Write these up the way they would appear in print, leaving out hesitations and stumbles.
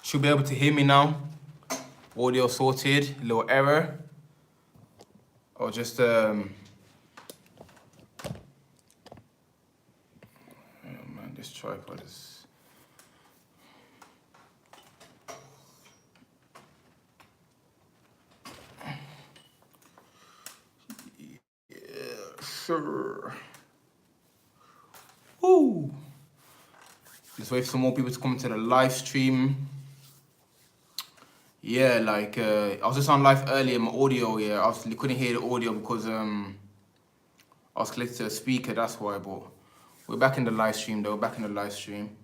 Should be able to hear me now. Audio sorted, a little error. Or just oh man, this tripod is sure. Woo! Just wait for some more people to come to the live stream. Yeah, like I was just on live earlier, my audio, yeah, obviously couldn't hear the audio because I was connected to a speaker, that's why, but we're back in the live stream though, back in the live stream.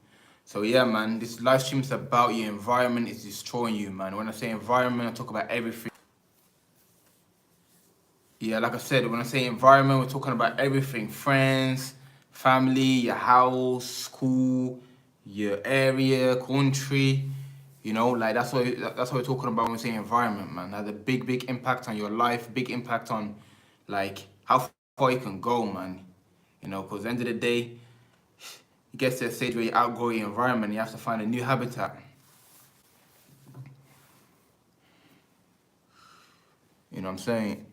So yeah, man, this live stream is about your environment is destroying you, man. When I say environment, I talk about everything. Yeah, like I said, when I say environment, we're talking about everything. Friends, family, your house, school, your area, country. You know, like that's what we're talking about when we say environment, man. Has a big impact on your life, big impact on like how far you can go, man. You know, because at the end of the day, you get to a stage where you outgrow your environment, you have to find a new habitat. You know what I'm saying?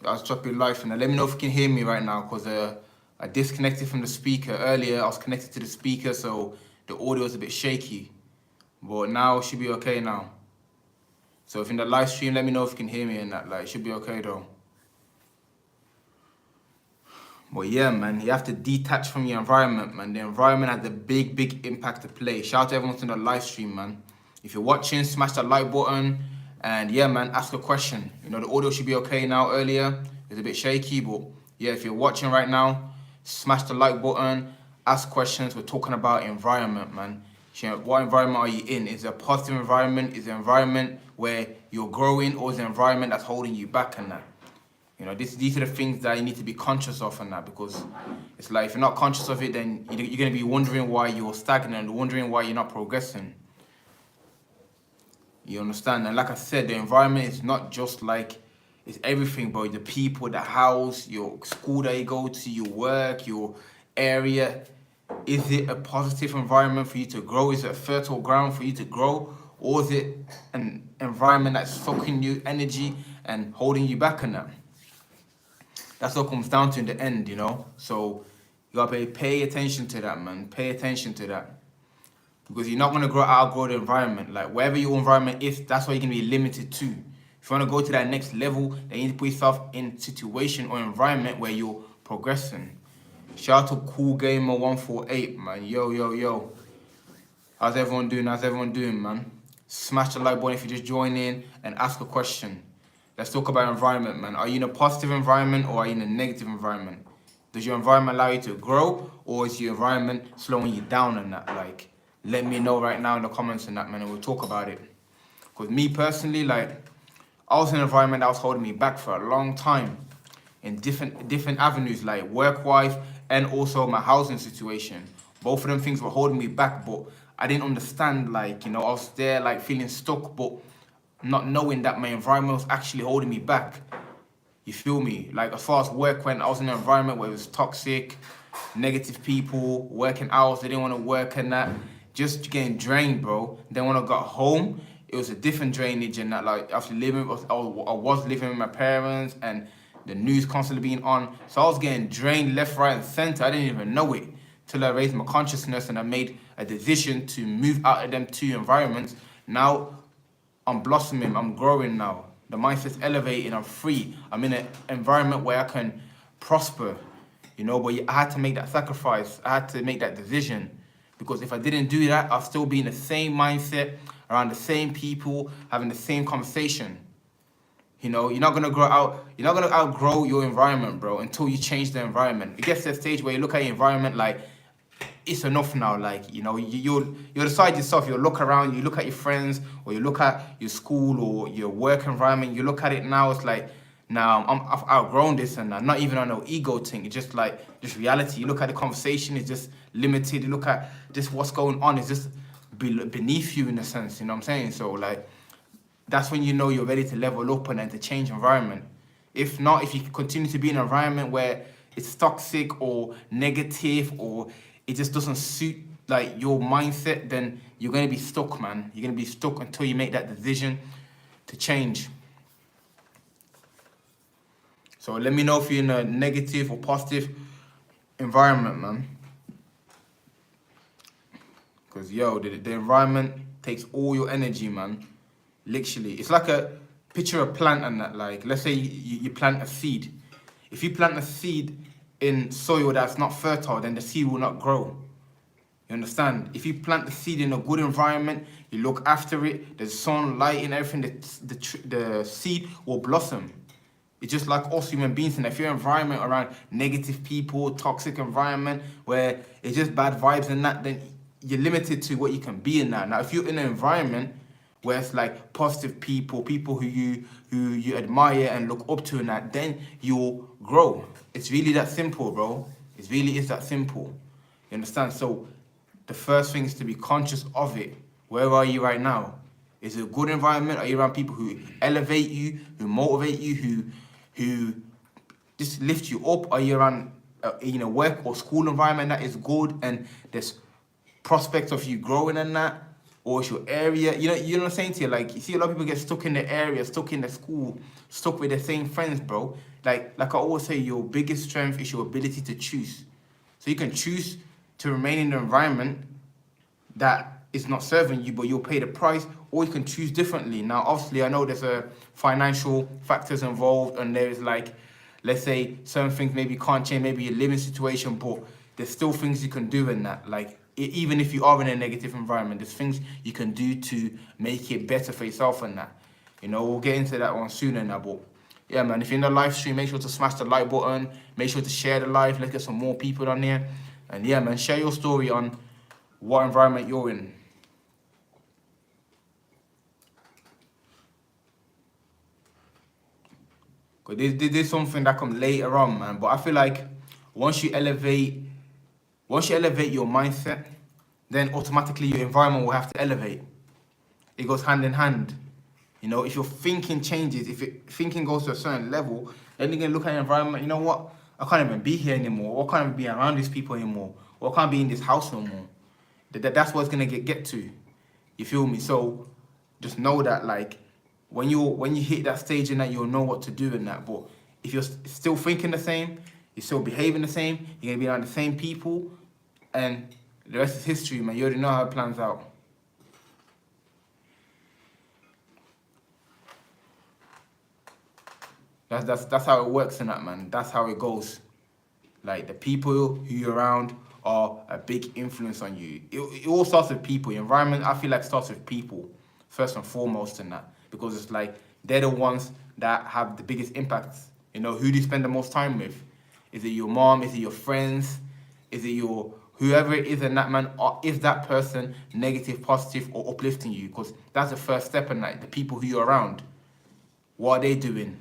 I'll drop your life and let me know if you can hear me right now, because I disconnected from the speaker earlier. I was connected to the speaker, so the audio is a bit shaky. But now it should be okay now. So if in the live stream, let me know if you can hear me and that. Like, it should be okay though. But yeah, man, you have to detach from your environment, man. The environment has a big impact to play. Shout out to everyone in the live stream, man. If you're watching, smash that like button. And yeah, man, ask a question. You know, the audio should be okay now. Earlier, it's a bit shaky, but yeah, if you're watching right now, smash the like button, ask questions. We're talking about environment, man. What environment are you in? Is it a positive environment? Is it an environment where you're growing, or is it an environment that's holding you back and that? You know, these are the things that you need to be conscious of and that, because it's like if you're not conscious of it, then you're going to be wondering why you're stagnant, wondering why you're not progressing. You understand? And like I said, the environment is not just like, it's everything, bro. The people, the house, your school that you go to, your work, your area. Is it a positive environment for you to grow? Is it a fertile ground for you to grow? Or is it an environment that's sucking you energy and holding you back on that? That's what it comes down to in the end, you know? So you gotta pay attention to that, man. Pay attention to that. Because you're not gonna outgrow the environment. Like wherever your environment is, that's what you're gonna be limited to. If you wanna go to that next level, then you need to put yourself in situation or environment where you're progressing. Shout out to Cool Gamer 148, man. Yo. How's everyone doing? Man? Smash the like button if you just join in and ask a question. Let's talk about environment, man. Are you in a positive environment or are you in a negative environment? Does your environment allow you to grow, or is your environment slowing you down on that? Like, let me know right now in the comments on that, man, and we'll talk about it. Because me personally, like, I was in an environment that was holding me back for a long time in different avenues, like work-wise and also my housing situation. Both of them things were holding me back, but I didn't understand, like, you know, I was there like feeling stuck, but not knowing that my environment was actually holding me back. You feel me? Like as far as work went, I was in an environment where it was toxic, negative people, working hours, they didn't want to work and that, just getting drained, bro. Then when I got home, it was a different drainage and that, like after living, I was living with my parents and the news constantly being on. So I was getting drained left, right, and center. I didn't even know it till I raised my consciousness and I made a decision to move out of them two environments. Now I'm blossoming, I'm growing now. The mindset's elevating, I'm free. I'm in an environment where I can prosper, you know, but I had to make that sacrifice. I had to make that decision, because if I didn't do that, I'll still be in the same mindset, around the same people, having the same conversation. You know, you're not gonna outgrow your environment, bro, until you change the environment. It gets to a stage where you look at your environment like, it's enough now. Like, you know, you'll decide yourself. You'll look around, you look at your friends, or you look at your school or your work environment. You look at it now, it's like, now I've outgrown this, and I'm not even on no ego thing. It's just like, just reality. You look at the conversation, it's just limited. You look at just what's going on, it's just beneath you in a sense, you know what I'm saying? So like, that's when you know you're ready to level up and then to change environment. If not, if you continue to be in an environment where it's toxic or negative, or it just doesn't suit like your mindset, then you're gonna be stuck, man. You're gonna be stuck until you make that decision to change. So let me know if you're in a negative or positive environment, man. Because, yo, the environment takes all your energy, man. Literally. It's like a picture of a plant and that. Like, let's say you plant a seed. If you plant a seed in soil that's not fertile, then the seed will not grow. You understand? If you plant the seed in a good environment, you look after it, there's sun, light, and everything, the seed will blossom. It's just like us human beings, and if your environment around negative people, toxic environment, where it's just bad vibes and that, then you're limited to what you can be in that. Now, if you're in an environment where it's like positive people, people who you admire and look up to and that, then you'll grow. It's really that simple, bro. It really is that simple. You understand? So the first thing is to be conscious of it. Where are you right now? Is it a good environment? Are you around people who elevate you, who motivate you, who just lift you up? Are you around work or school environment that is good and there's prospects of you growing in that? Or is your area, you know what I'm saying to you? Like, you see a lot of people get stuck in the area, stuck in the school, stuck with the same friends, bro. Like I always say, your biggest strength is your ability to choose. So you can choose to remain in the environment that is not serving you, but you'll pay the price, or you can choose differently. Now, obviously, I know there's a financial factors involved, and there's like, let's say, certain things maybe can't change, maybe your living situation, but there's still things you can do in that. Like, even if you are in a negative environment, there's things you can do to make it better for yourself and that. You know, we'll get into that one sooner now, but yeah, man, if you're in the live stream, make sure to smash the like button, make sure to share the live, let's get some more people on here. And yeah, man, share your story on what environment you're in. Because this is something that comes later on, man. But I feel like once you elevate your mindset, then automatically your environment will have to elevate. It goes hand in hand. You know, if your thinking changes, if your thinking goes to a certain level, then you're gonna look at your environment, you know what? I can't even be here anymore. Or I can't even be around these people anymore. Or I can't be in this house no more. That's what it's gonna get to. You feel me? So just know that, like, when you hit that stage in that, you'll know what to do in that. But if you're still thinking the same, you're still behaving the same, you're gonna be around the same people, and the rest is history, man. You already know how it plans out. That's how it works in that, man. That's how it goes. Like, the people who you're around are a big influence on you. It all starts with people. Your environment, I feel like, starts with people, first and foremost in that. Because it's like, they're the ones that have the biggest impact. You know, who do you spend the most time with? Is it your mom? Is it your friends? Is it your whoever it is in that, man? Or is that person negative, positive, or uplifting you? Because that's the first step in that. The people who you're around, what are they doing?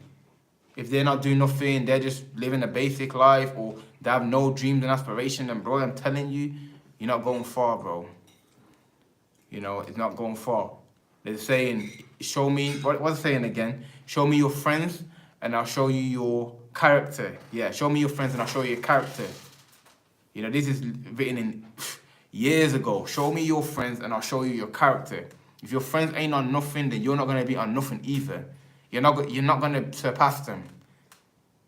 If they're not doing nothing, they're just living a basic life, or they have no dreams and aspirations, then bro, I'm telling you, you're not going far, bro. You know, it's not going far. They're saying, show me, what's the saying again? Show me your friends and I'll show you your character. Yeah, show me your friends and I'll show you your character. You know, this is written in years ago. Show me your friends and I'll show you your character. If your friends ain't on nothing, then you're not going to be on nothing either. You're not going to surpass them.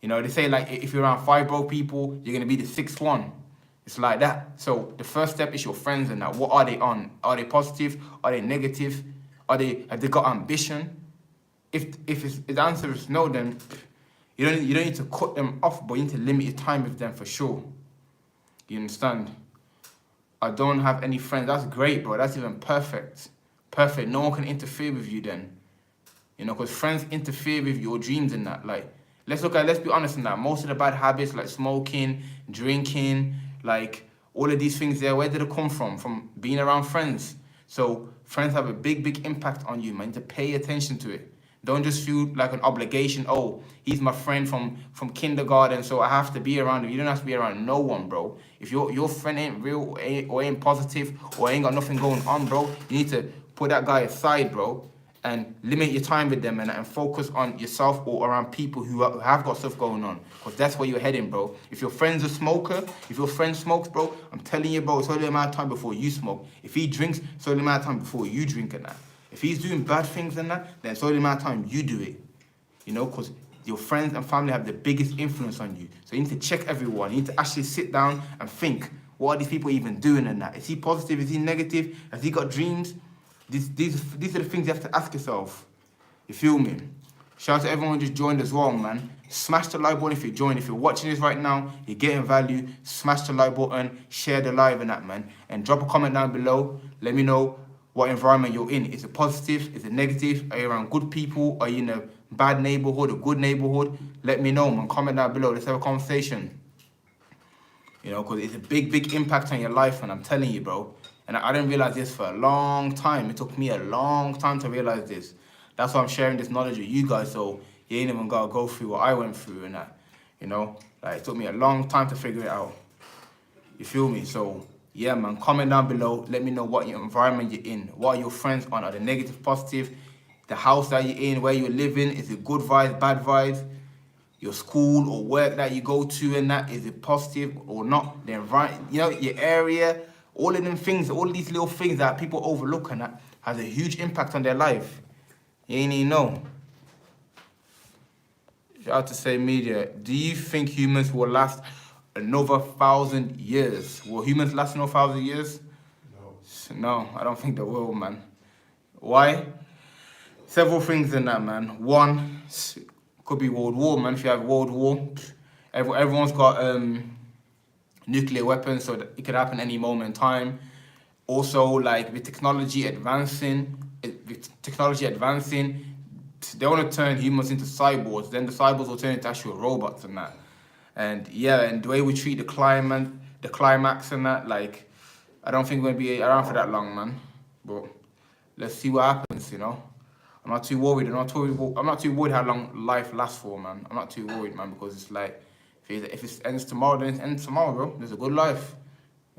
You know, they say, like, if you're around 5 broke people, you're going to be the 6th one. It's like that. So the first step is your friends and that. What are they on? Are they positive? Are they negative? Have they got ambition? If the answer is no, then you don't need to cut them off, but you need to limit your time with them for sure. You understand? I don't have any friends. That's great, bro. That's even perfect. Perfect. No one can interfere with you then. You know, because friends interfere with your dreams and that. Like, let's be honest in that. Most of the bad habits, like smoking, drinking, like all of these things there, where did it come from? From being around friends. So friends have a big impact on you, man. You need to pay attention to it. Don't just feel like an obligation. Oh, he's my friend from kindergarten, so I have to be around him. You don't have to be around no one, bro. If your friend ain't real or ain't positive or ain't got nothing going on, bro, you need to put that guy aside, bro, and limit your time with them and focus on yourself or around people who have got stuff going on, because that's where you're heading, bro. If your friend's a smoker, if your friend smokes, bro, I'm telling you, bro, it's only a matter of time before you smoke. If he drinks, it's only a matter of time before you drink and that. If he's doing bad things and that, then it's only a matter of time you do it. You know, because your friends and family have the biggest influence on you. So you need to check everyone. You need to actually sit down and think, what are these people even doing and that? Is he positive? Is he negative? Has he got dreams? These are the things you have to ask yourself. You feel me? Shout out to everyone who just joined as well, man. Smash the like button if you joined. If you're watching this right now, you're getting value, smash the like button, share the live and that, man. And drop a comment down below. Let me know what environment you're in. Is it positive? Is it negative? Are you around good people? Are you in a bad neighborhood, a good neighborhood? Let me know, man. Comment down below. Let's have a conversation. You know, because it's a big impact on your life, and I'm telling you, bro. And I didn't realize this for a long time. It took me a long time to realize this. That's why I'm sharing this knowledge with you guys, so you ain't even gotta go through what I went through and that. You know, like it took me a long time to figure it out. You feel me? So yeah, man. Comment down below. Let me know what your environment you're in. What are your friends on? Are they negative, positive? The house that you're in, where you're living, is it good vibes, bad vibes? Your school or work that you go to and that, is it positive or not? The environment, you know, your area, all of them things, all of these little things that people overlook and that has a huge impact on their life. You ain't even know. Shout out to Say Media. Do you think humans will last another 1,000 years? Will humans last another 1,000 years? No. No, I don't think they will, man. Why? Several things in that, man. One, could be World War, man. If you have World War, everyone's got nuclear weapons, so that it could happen any moment in time. Also, like with technology advancing, they want to turn humans into cyborgs. Then the cyborgs will turn into actual robots and that. And yeah, and the way we treat the climax and that, like, I don't think we're gonna be around for that long, man. But let's see what happens, you know. I'm not too worried. I'm not too worried how long life lasts for, man. I'm not too worried, man, because it's like, if it ends tomorrow, then it ends tomorrow, bro. There's a good life.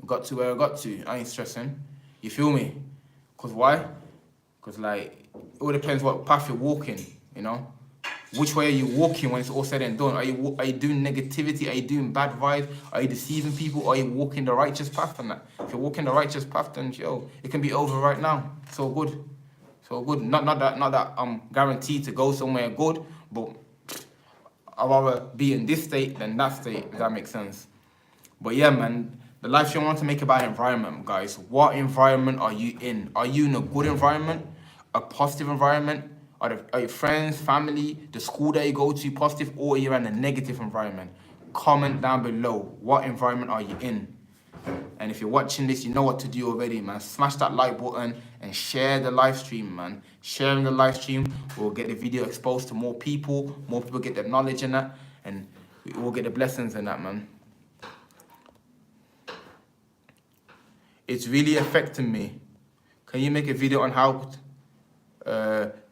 I got to where I got to. I ain't stressing. You feel me? Because why? Because, like, it all depends what path you're walking, you know? Which way are you walking when it's all said and done? Are you doing negativity? Are you doing bad vibes? Are you deceiving people? Are you walking the righteous path and that? If you're walking the righteous path, then, yo, it can be over right now. It's all good. So good. Not that I'm guaranteed to go somewhere good, but I'd rather be in this state than that state, if that makes sense. But yeah, man, the life you want to make about environment, guys. What environment are you in? Are you in a good environment? A positive environment? Are your friends, family, the school that you go to positive, or you're in a negative environment? Comment down below. What environment are you in? And if you're watching this, you know what to do already, man. Smash that like button and share the live stream, man. Sharing the live stream will get the video exposed to more people get the knowledge in that, and we'll get the blessings in that, man. It's really affecting me. Can you make a video on how?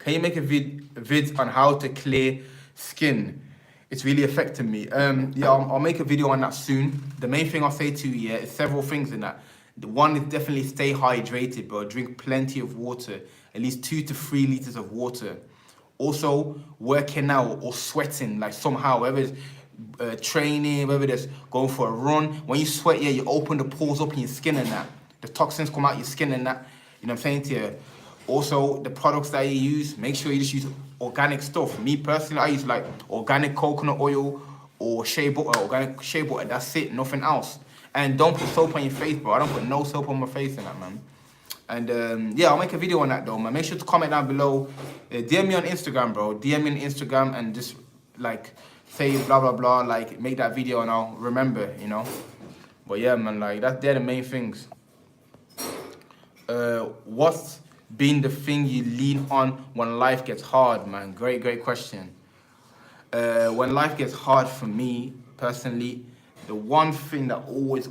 Vid on how to clear skin? It's really affecting me. Yeah, I'll make a video on that soon. The main thing I'll say to you, yeah, is several things in that. The one is definitely stay hydrated, bro. Drink plenty of water, at least 2 to 3 liters of water. Also, working out or sweating, like somehow, whether it's training, whether it's going for a run. When you sweat, yeah, you open the pores up in your skin and that. The toxins come out your skin and that. You know what I'm saying to you? Also, the products that you use, make sure you just use organic stuff. Me personally, I use like organic coconut oil or shea butter, organic shea butter. That's it, nothing else. And don't put soap on your face, bro. I don't put no soap on my face in that, man. And yeah, I'll make a video on that though, man. Make sure to comment down below. DM me on Instagram, bro. DM me on Instagram and just like say blah blah blah. Like make that video and I'll remember, you know. But yeah, man, like they're the main things. What's been the thing you lean on when life gets hard, man? Great question. When life gets hard for me personally, the one thing that always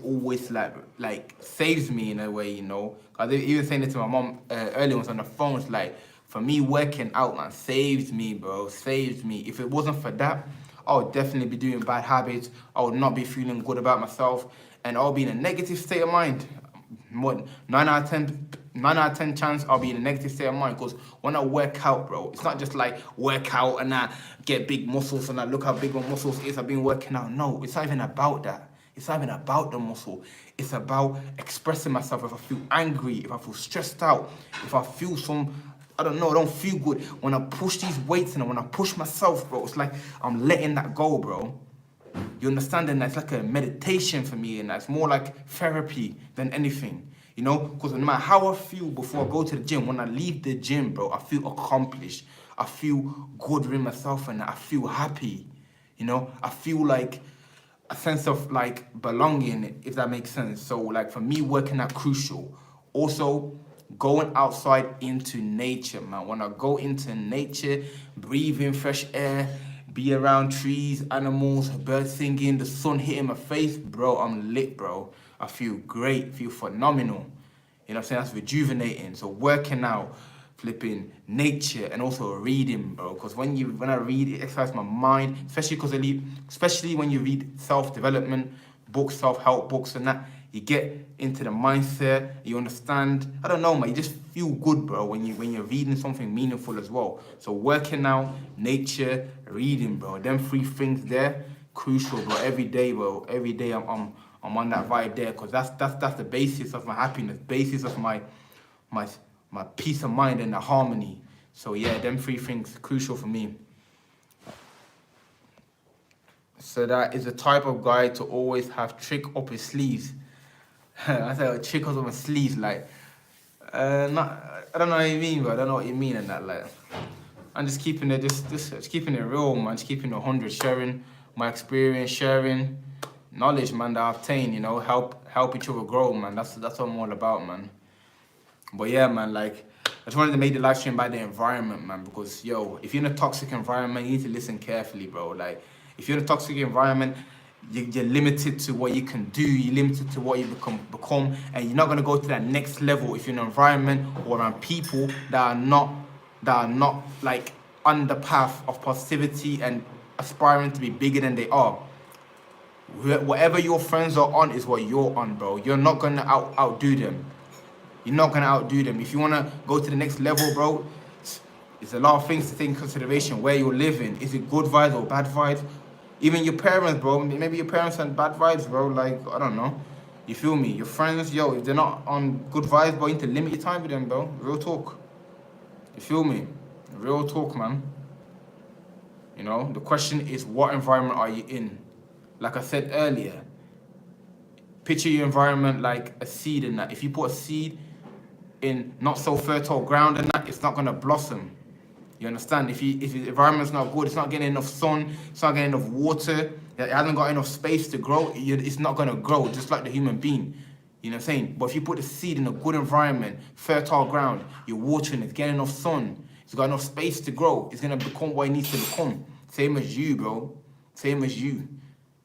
like saves me in a way, you know. I was even saying it to my mom earlier, was on the phone. It's like, for me, working out, man, saves me, bro. Saves me. If it wasn't for that, I would definitely be doing bad habits. I would not be feeling good about myself, and I'll be in a negative state of mind. 9 out of 10 9 out of 10 chance I'll be in a negative state of mind. Because when I work out, bro, it's not just like work out and I get big muscles and I look how big my muscles is. I've been working out. No, it's not even about that. It's not even about the muscle. It's about expressing myself. If I feel angry, if I feel stressed out, if I feel I don't feel good. When I push these weights and when I push myself, bro, it's like I'm letting that go, bro. You understand? And that's like a meditation for me, and that's more like therapy than anything. You know, because no matter how I feel before I go to the gym, when I leave the gym, bro, I feel accomplished. I feel good with myself and I feel happy. You know, I feel like a sense of like belonging, if that makes sense. So like for me, working out crucial. Also, going outside into nature, man. When I go into nature, breathe in fresh air, be around trees, animals, birds singing, the sun hitting my face, bro, I'm lit, bro. I feel great, feel phenomenal. You know what I'm saying? That's rejuvenating. So working out, flipping nature, and also reading, bro. Because when I read, it exercises my mind, especially when you read self-development books, self-help books and that, you get into the mindset, you understand. I don't know, man, you just feel good, bro, when you're reading something meaningful as well. So working out, nature, reading, bro, them three things there, crucial, bro. Every day, bro. Every day I'm on that vibe there, because that's the basis of my happiness, basis of my peace of mind and the harmony. So yeah, them three things crucial for me. So that is the type of guy to always have trick up his sleeves. I said trick up my sleeves, like I don't know what you mean, but I don't know what you mean in that, like I'm just keeping it just keeping it real, man, just keeping it 100, sharing my experience, sharing knowledge, man, that I obtain, you know, help each other grow, man. That's what I'm all about, man. But yeah, man, like I just wanted to make the live stream about the environment, man, because yo, if you're in a toxic environment, you need to listen carefully, bro. Like if you're in a toxic environment, you're limited to what you can do, you're limited to what you become, and you're not gonna go to that next level if you're in an environment or around people that are not like on the path of positivity and aspiring to be bigger than they are. Whatever your friends are on is what you're on, bro. You're not gonna outdo them. You're not gonna outdo them. If you wanna go to the next level, bro, it's a lot of things to take in consideration. Where you're living, is it good vibes or bad vibes? Even your parents, bro. Maybe your parents had bad vibes, bro. Like I don't know. You feel me? Your friends, yo, if they're not on good vibes, bro, you need to limit your time with them, bro. Real talk. You feel me? Real talk, man. You know, the question is, what environment are you in? Like I said earlier, picture your environment like a seed in that. If you put a seed in not so fertile ground and that, it's not gonna blossom. You understand? If the environment's not good, it's not getting enough sun, it's not getting enough water, it hasn't got enough space to grow, it's not gonna grow, just like the human being. You know what I'm saying? But if you put the seed in a good environment, fertile ground, you're watering it, getting enough sun, it's got enough space to grow, it's gonna become what it needs to become. Same as you, bro. Same as you.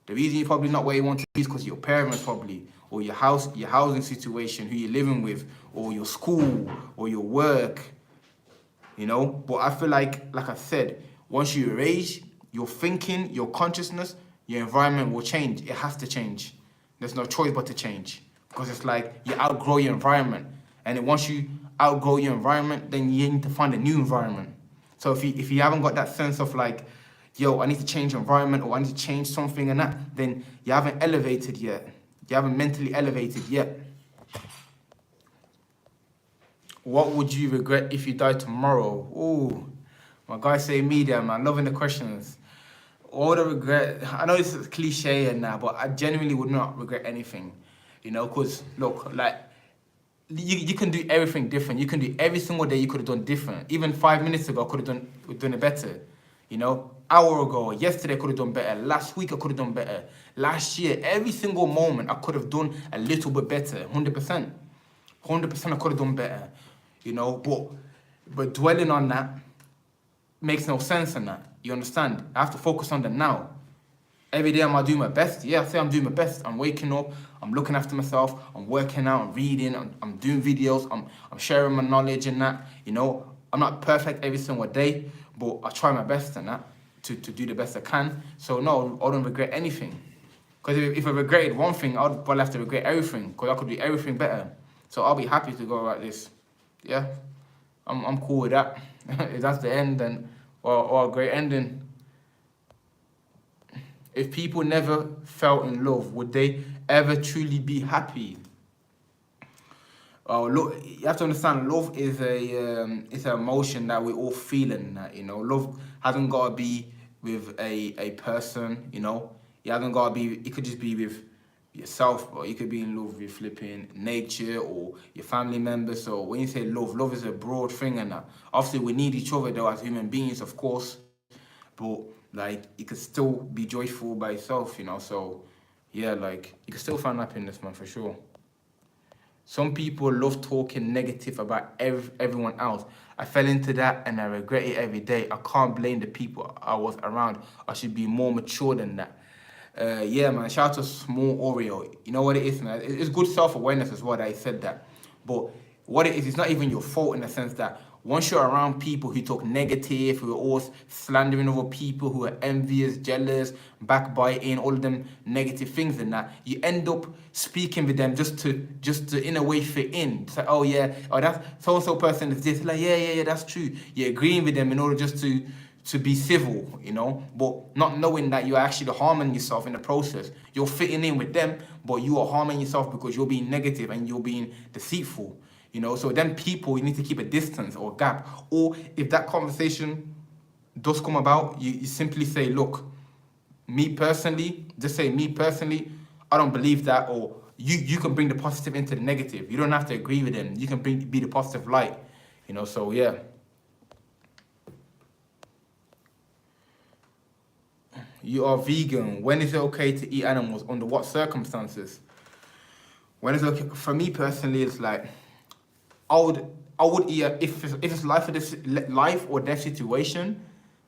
The reason you're probably not where you want to be is because your parents probably, or your housing situation, who you're living with, or your school, or your work, you know? But I feel like I said, once you raise your thinking, your consciousness, your environment will change. It has to change. There's no choice but to change. Because it's like you outgrow your environment. And then once you outgrow your environment, then you need to find a new environment. So if you haven't got that sense of like, yo, I need to change environment or I need to change something and that, then you haven't elevated yet. You haven't mentally elevated yet. What would you regret if you died tomorrow? Ooh, my guys say media, man. Loving the questions. All the regret, I know this is cliche and that, but I genuinely would not regret anything. You know, because look, like, you can do everything different. You can do every single day you could have done different. Even 5 minutes ago, I could have done it better. You know, hour ago, yesterday I could have done better. Last week I could have done better. Last year, every single moment I could have done a little bit better. 100%. 100% I could have done better. You know, but dwelling on that makes no sense in that. You understand? I have to focus on the now. Every day I'm doing my best. Yeah, I say I'm doing my best. I'm waking up, I'm looking after myself, I'm working out, I'm reading, I'm doing videos, I'm sharing my knowledge and that. You know, I'm not perfect every single day, but I try my best in that to do the best I can. So no, I don't regret anything. Because if I regretted one thing, I'd probably have to regret everything, because I could do everything better. So I'll be happy to go like this. Yeah, I'm cool with that. If that's the end, then or a great ending. If people never fell in love, would they ever truly be happy? Look, you have to understand, love is it's an emotion that we all feel, and love hasn't got to be with a person. It hasn't got to be. It could just be with yourself, or you could be in love with flipping nature or your family members. So when you say love, love is a broad thing, and obviously we need each other though as human beings, of course. But like, you could still be joyful by yourself. So yeah, like you can still find happiness, man, for sure. Some people love talking negative about everyone else. I fell into that and I regret it every day. I can't blame the people I was around. I should be more mature than that. Yeah, man. Shout out to Small Oreo. You know what it is, man? It's good self-awareness as well that I said that. But what it is, it's not even your fault in the sense that once you're around people who talk negative, who are always slandering other people, who are envious, jealous, backbiting, all of them negative things and that, you end up speaking with them just to in a way fit in. It's like, oh yeah, oh that's so and so person is this. Like, yeah, that's true. You're agreeing with them in order just to be civil, but not knowing that you're actually harming yourself in the process. You're fitting in with them, but you are harming yourself because you're being negative and you're being deceitful. So then people, you need to keep a distance or a gap. Or if that conversation does come about, you simply say, look, me personally, just say me personally, I don't believe that. Or you can bring the positive into the negative. You don't have to agree with them. You can be the positive light. So yeah. You are vegan. When is it okay to eat animals? Under what circumstances? When is it okay? For me personally, it's like I would eat if it's life or death situation.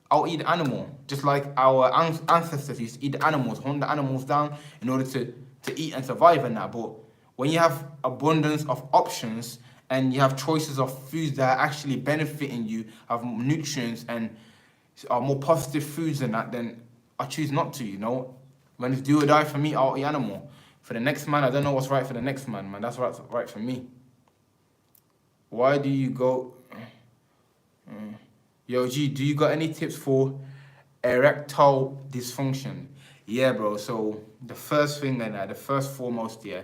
I'll eat the animal, just like our ancestors used to eat the animals, hunt the animals down in order to eat and survive and that. But when you have abundance of options and you have choices of foods that are actually benefiting you, have nutrients and are more positive foods than that, then I choose not to. When it's do or die for me, I'll eat animal. For the next man, I don't know what's right for the next man, man. That's right for me. Why do you go? Yo, G, do you got any tips for erectile dysfunction? Yeah, bro. So the first thing and the first foremost, yeah,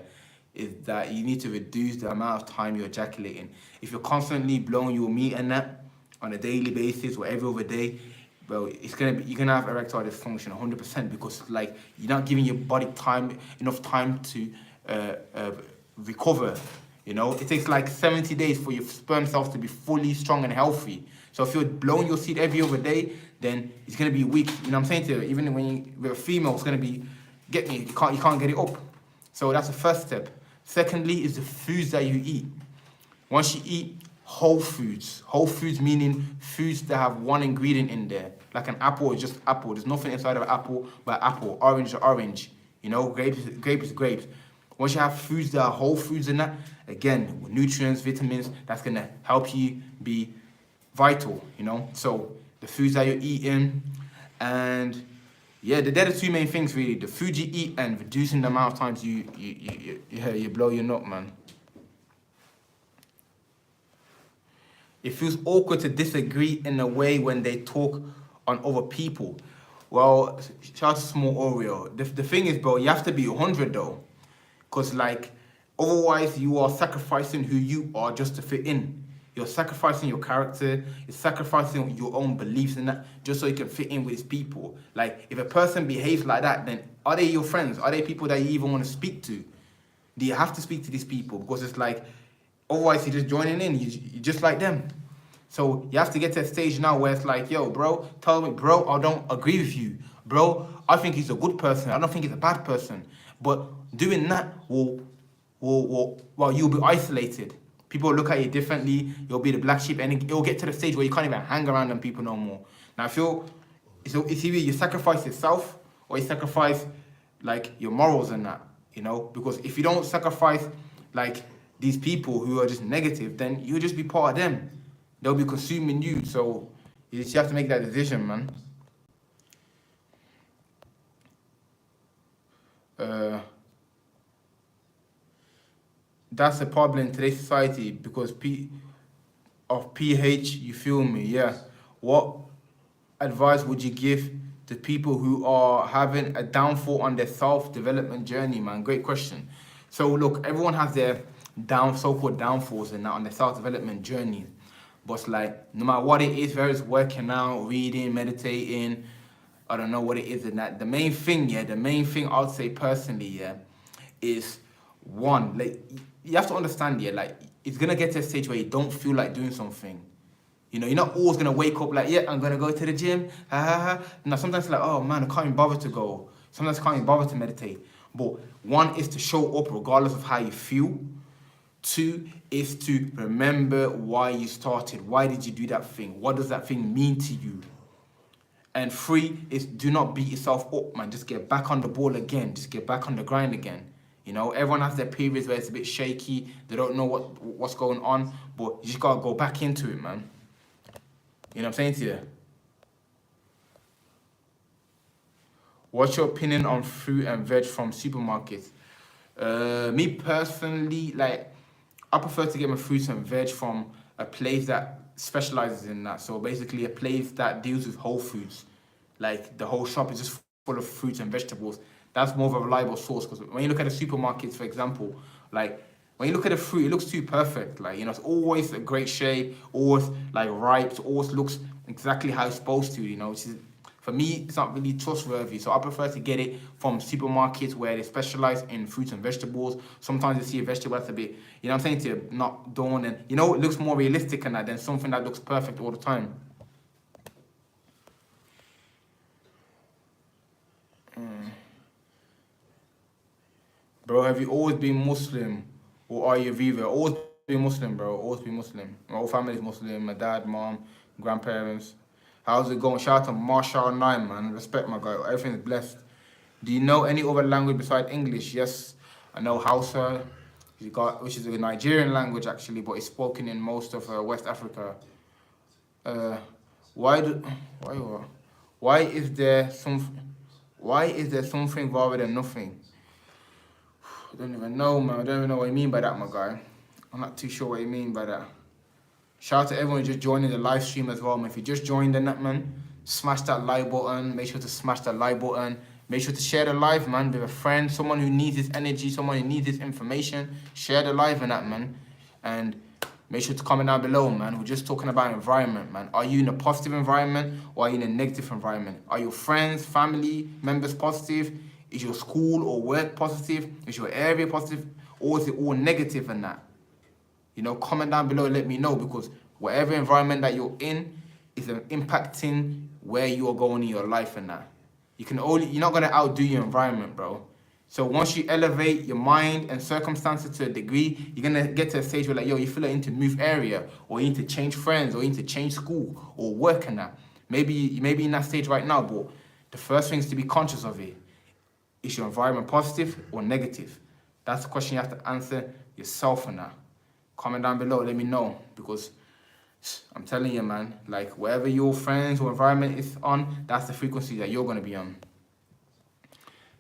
is that you need to reduce the amount of time you're ejaculating. If you're constantly blowing your meat and that on a daily basis or every other day, bro, you're gonna have erectile dysfunction 100% because like you're not giving your body enough time to recover. It takes like 70 days for your sperm cells to be fully strong and healthy. So if you're blowing your seed every other day, then it's gonna be weak. You know what I'm saying to you? Even when with a female, it's gonna be you can't get it up. So that's the first step. Secondly, is the foods that you eat. Once you eat whole foods meaning foods that have one ingredient in there. Like an apple is just apple. There's nothing inside of an apple but apple. Orange is orange. Grapes is grapes. Once you have foods that are whole foods in that, again, with nutrients, vitamins, that's gonna help you be vital. So the foods that you're eating, and yeah, they're the two main things really: the food you eat and reducing the amount of times you blow your nut, man. It feels awkward to disagree in a way when they talk on other people. Well, shout out to Small Oreo. The thing is, bro, you have to be 100 though. Because, like, otherwise you are sacrificing who you are just to fit in. You're sacrificing your character, you're sacrificing your own beliefs in that just so you can fit in with these people. Like, if a person behaves like that, then are they your friends? Are they people that you even want to speak to? Do you have to speak to these people? Because it's like, otherwise you're just joining in, you're just like them. So you have to get to a stage now where it's like, yo, bro, tell me, bro, I don't agree with you. Bro, I think he's a good person. I don't think he's a bad person. But doing that well, you'll be isolated. People will look at you differently. You'll be the black sheep, and it'll get to the stage where you can't even hang around them people no more. Now, I feel it's either you sacrifice yourself or you sacrifice like your morals and that, because if you don't sacrifice like these people who are just negative, then you'll just be part of them. They'll be consuming you. So you just have to make that decision, man. That's a problem in today's society because of pH, you feel me? Yeah. What advice would you give to people who are having a downfall on their self-development journey, man? Great question. So look, everyone has their so-called downfalls and on their self-development journey. But it's like, no matter what it is, whether it's working out, reading, meditating, I don't know what it is, and that the main thing, the main thing I'd say personally, is one, like you have to understand, like it's gonna get to a stage where you don't feel like doing something. You know, you're not always gonna wake up like, I'm gonna go to the gym. Ha ha ha. Now sometimes it's like, oh man, I can't even bother to go. Sometimes I can't even bother to meditate. But one is to show up regardless of how you feel. Two is to remember why you started. Why did you do that thing? What does that thing mean to you? And three is do not beat yourself up, man. Just get back on the ball again. Just get back on the grind again. You know, everyone has their periods where it's a bit shaky. They don't know what's going on, but you just gotta go back into it, man. You know what I'm saying to you? What's your opinion on fruit and veg from supermarkets? Me personally, like, I prefer to get my fruits and veg from a place that specializes in that. So basically a place that deals with whole foods. Like the whole shop is just full of fruits and vegetables. That's more of a reliable source, because when you look at the supermarkets, for example, like when you look at the fruit, it looks too perfect. Like, you know, it's always a great shape, always like ripe, it always looks exactly how it's supposed to, you know, which is, for me, it's not really trustworthy. So I prefer to get it from supermarkets where they specialize in fruits and vegetables. Sometimes you see a vegetable that's a bit, you know what I'm saying to you, not done, and you know, it looks more realistic in that than something that looks perfect all the time. Bro, have you always been Muslim or are you Viva? Always been Muslim, bro. Always been Muslim. My whole family's Muslim. My dad, mom, grandparents. How's it going? Shout out to Marshall 9, man. Respect, my guy. Everything's blessed. Do you know any other language besides English? Yes, I know Hausa, which is a Nigerian language actually, but it's spoken in most of West Africa. Uh, why do why what? Why is there something rather than nothing? I don't even know, man. I don't even know what you mean by that, my guy. I'm not too sure what you mean by that. Shout out to everyone who just joining the live stream as well, man. If you just joined in that, man, smash that like button. Make sure to smash that like button. Make sure to share the live, man, with a friend, someone who needs this energy, someone who needs this information. Share the live in that, man. And make sure to comment down below, man. We're just talking about environment, man. Are you in a positive environment or are you in a negative environment? Are your friends, family members positive? Is your school or work positive? Is your area positive? Or is it all negative in that? You know, comment down below and let me know, because whatever environment that you're in is impacting where you are going in your life and that. You're not gonna outdo your environment, bro. So once you elevate your mind and circumstances to a degree, you're gonna get to a stage where like, yo, you feel like you need to move area, or you need to change friends, or you need to change school or work and that. Maybe you may be in that stage right now, but the first thing is to be conscious of it. Is your environment positive or negative? That's the question you have to answer yourself on that. Comment down below, let me know, because I'm telling you, man, like wherever your friends or environment is on, that's the frequency that you're gonna be on.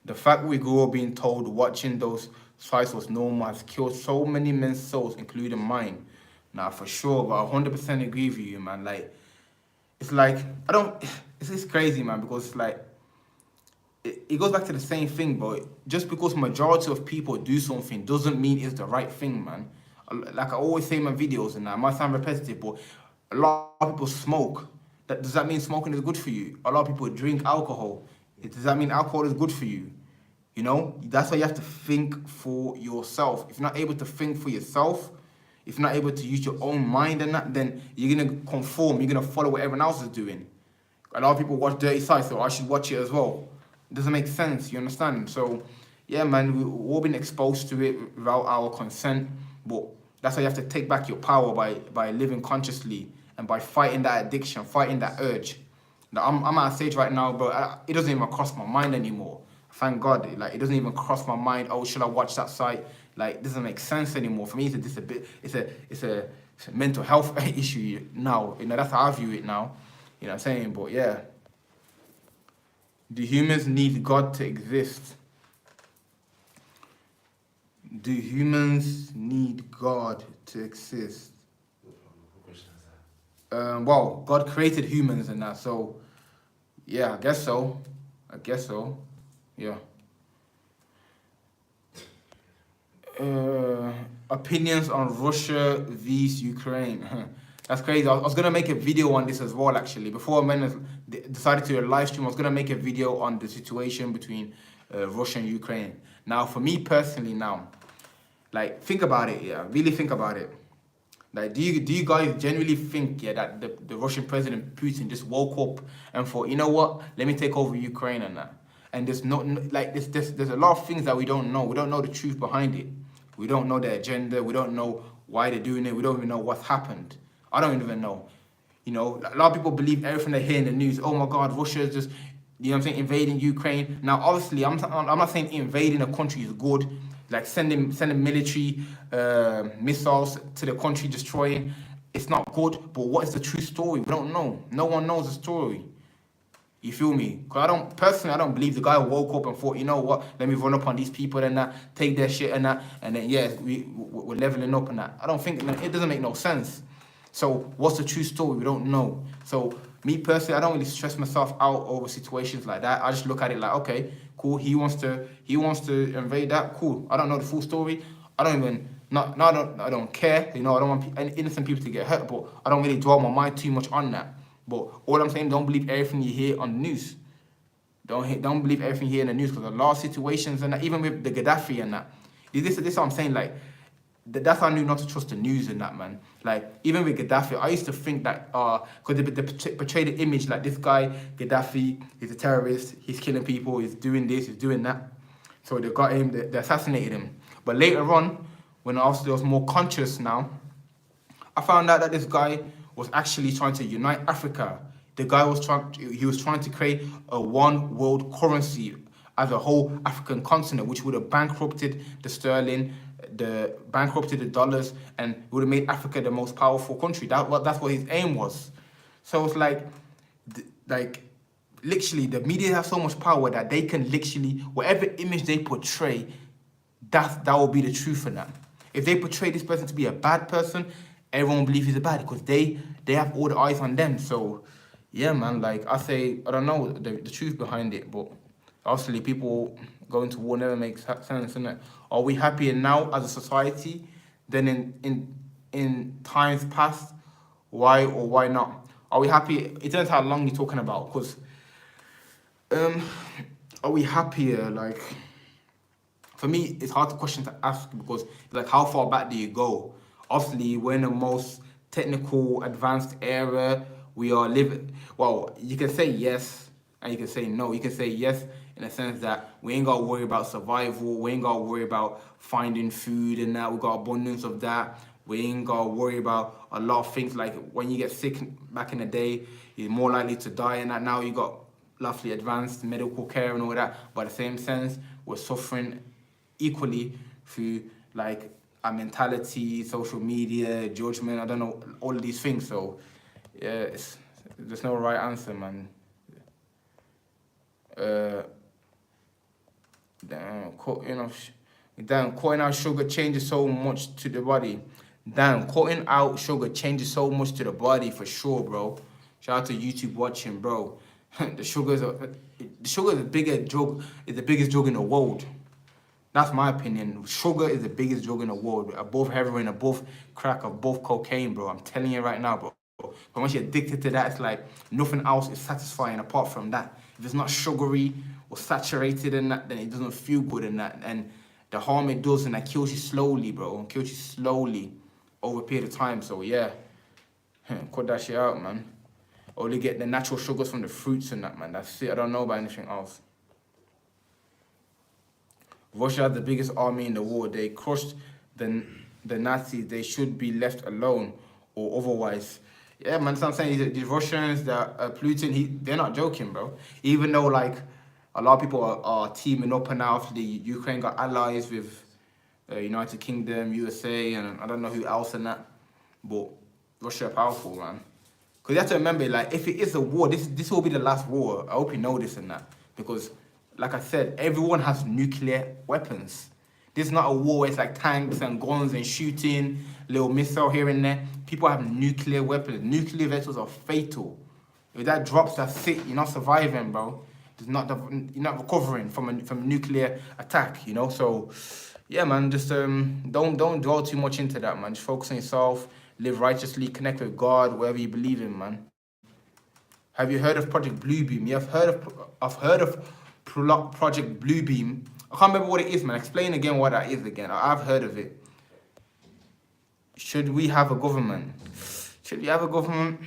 The fact we grew up being told watching those sites was normal has killed so many men's souls, including mine. Nah, for sure, but I 100% agree with you, man. Like, it's like, it's crazy, man, because it's like, it goes back to the same thing, but just because majority of people do something doesn't mean it's the right thing, man. Like I always say in my videos, and that might sound repetitive, but a lot of people smoke. Does that mean smoking is good for you? A lot of people drink alcohol. Does that mean alcohol is good for you? You know, that's why you have to think for yourself. If you're not able to think for yourself, if you're not able to use your own mind and that, then you're gonna conform. You're gonna follow what everyone else is doing. A lot of people watch dirty sites, so I should watch it as well. It doesn't make sense, you understand? So, yeah, man, we've all been exposed to it without our consent, but that's why you have to take back your power by living consciously and by fighting that addiction, fighting that urge. Now, I'm at a stage right now, but it doesn't even cross my mind anymore. Thank God, like it doesn't even cross my mind. Oh, should I watch that site? Like, it doesn't make sense anymore. For me, it's a mental health issue now. You know, that's how I view it now. You know what I'm saying? But yeah. Do humans need God to exist? Do humans need God to exist? Well, God created humans and that, so yeah, I guess so. I guess so. Yeah. Uh, Opinions on Russia vs Ukraine. That's crazy. I was gonna make a video on this as well, actually. Before I decided to do a live stream, I was gonna make a video on the situation between Russia and Ukraine. Now, for me personally, now, like, think about it. Yeah, really think about it. Like, do you guys genuinely think, yeah, that the Russian president Putin just woke up and thought, you know what, let me take over Ukraine and that? And there's like there's a lot of things that we don't know. We don't know the truth behind it. We don't know their agenda. We don't know why they're doing it. We don't even know what's happened. I don't even know. You know, a lot of people believe everything they hear in the news. Oh my God, Russia is just, you know what I'm saying, invading Ukraine. Now, obviously, I'm not saying invading a country is good. Like sending military missiles to the country, destroying, it's not good. But what is the true story? We don't know. No one knows the story. You feel me? Cause I don't believe the guy woke up and thought, you know what, let me run up on these people and that, take their shit and that, and then yeah, we're leveling up and that. I don't think, it doesn't make no sense. So what's the true story? We don't know. So me personally, I don't really stress myself out over situations like that. I just look at it like, okay, cool. He wants to invade that. Cool. I don't know the full story. I don't even I don't care. You know, I don't want innocent people to get hurt, but I don't really dwell my mind too much on that. But all I'm saying, don't believe everything you hear on the news. Don't believe everything you hear in the news, because a lot of situations and that, even with the Gaddafi and that. This is what I'm saying. Like, that's how I knew not to trust the news and that, man. Like, even with Gaddafi, I used to think that, because they portray the image like this guy, Gaddafi, he's a terrorist, he's killing people, he's doing this, he's doing that. So they got him, they assassinated him. But later on, when I was more conscious now, I found out that this guy was actually trying to unite Africa. The guy was trying to create a one world currency as a whole African continent, which would have bankrupted the sterling, bankrupted the dollars, and would have made Africa the most powerful country. That's what his aim was. So it's like literally, the media have so much power that they can literally, whatever image they portray, that will be the truth for them. If they portray this person to be a bad person, everyone will believe he's a bad, because they have all the eyes on them. So yeah, man, like I say, I don't know the truth behind it, but obviously people going to war never makes sense, innit? Are we happier now as a society than in times past? Why or why not? Are we happy? It depends how long you're talking about, because are we happier? Like, for me, it's hard to question to ask, because like, how far back do you go? Obviously, we're in the most technical, advanced era. We are living. Well, you can say yes and you can say no. You can say yes in the sense that we ain't got to worry about survival. We ain't got to worry about finding food and that. We got abundance of that. We ain't got to worry about a lot of things. Like, when you get sick back in the day, you're more likely to die and that. Now you got lovely advanced medical care and all that. But in the same sense, we're suffering equally through like our mentality, social media, judgment, I don't know, all of these things. So yeah, there's no right answer, man. Cutting out sugar changes so much to the body. Damn, cutting out sugar changes so much to the body, for sure, bro. Shout out to YouTube watching, bro. The sugar is the biggest drug, is the biggest drug in the world. That's my opinion. Sugar is the biggest drug in the world, above heroin, above crack, above cocaine, bro. I'm telling you right now, bro. But once you're addicted to that, it's like nothing else is satisfying apart from that. If it's not sugary or saturated in that, then it doesn't feel good in that. And the harm it does, and that kills you slowly, bro. It kills you slowly over a period of time. So yeah, cut that shit out, man. Only get the natural sugars from the fruits and that, man. That's it. I don't know about anything else. Russia had the biggest army in the world. They crushed the Nazis. They should be left alone, or otherwise. Yeah, man, that's what I'm saying. These Russians, Putin, they're not joking, bro. Even though, like, a lot of people are teaming up and now after the Ukraine got allies with United Kingdom, USA, and I don't know who else in that. But Russia are powerful, man. Because you have to remember, like, if it is a war, this will be the last war. I hope you know this and that. Because, like I said, everyone has nuclear weapons. This is not a war where it's like tanks and guns and shooting little missile here and there. People have nuclear weapons. Nuclear vessels are fatal. If that drops, that's it. You're not surviving, bro. You're not recovering from a nuclear attack, you know. So, yeah, man, just don't dwell too much into that, man. Just focus on yourself, live righteously, connect with God, whatever you believe in, man. Have you heard of Project Bluebeam? Yeah, I've heard of Project Bluebeam. I can't remember what it is, man. Explain again what that is again. I've heard of it. Should we have a government? Should we have a government?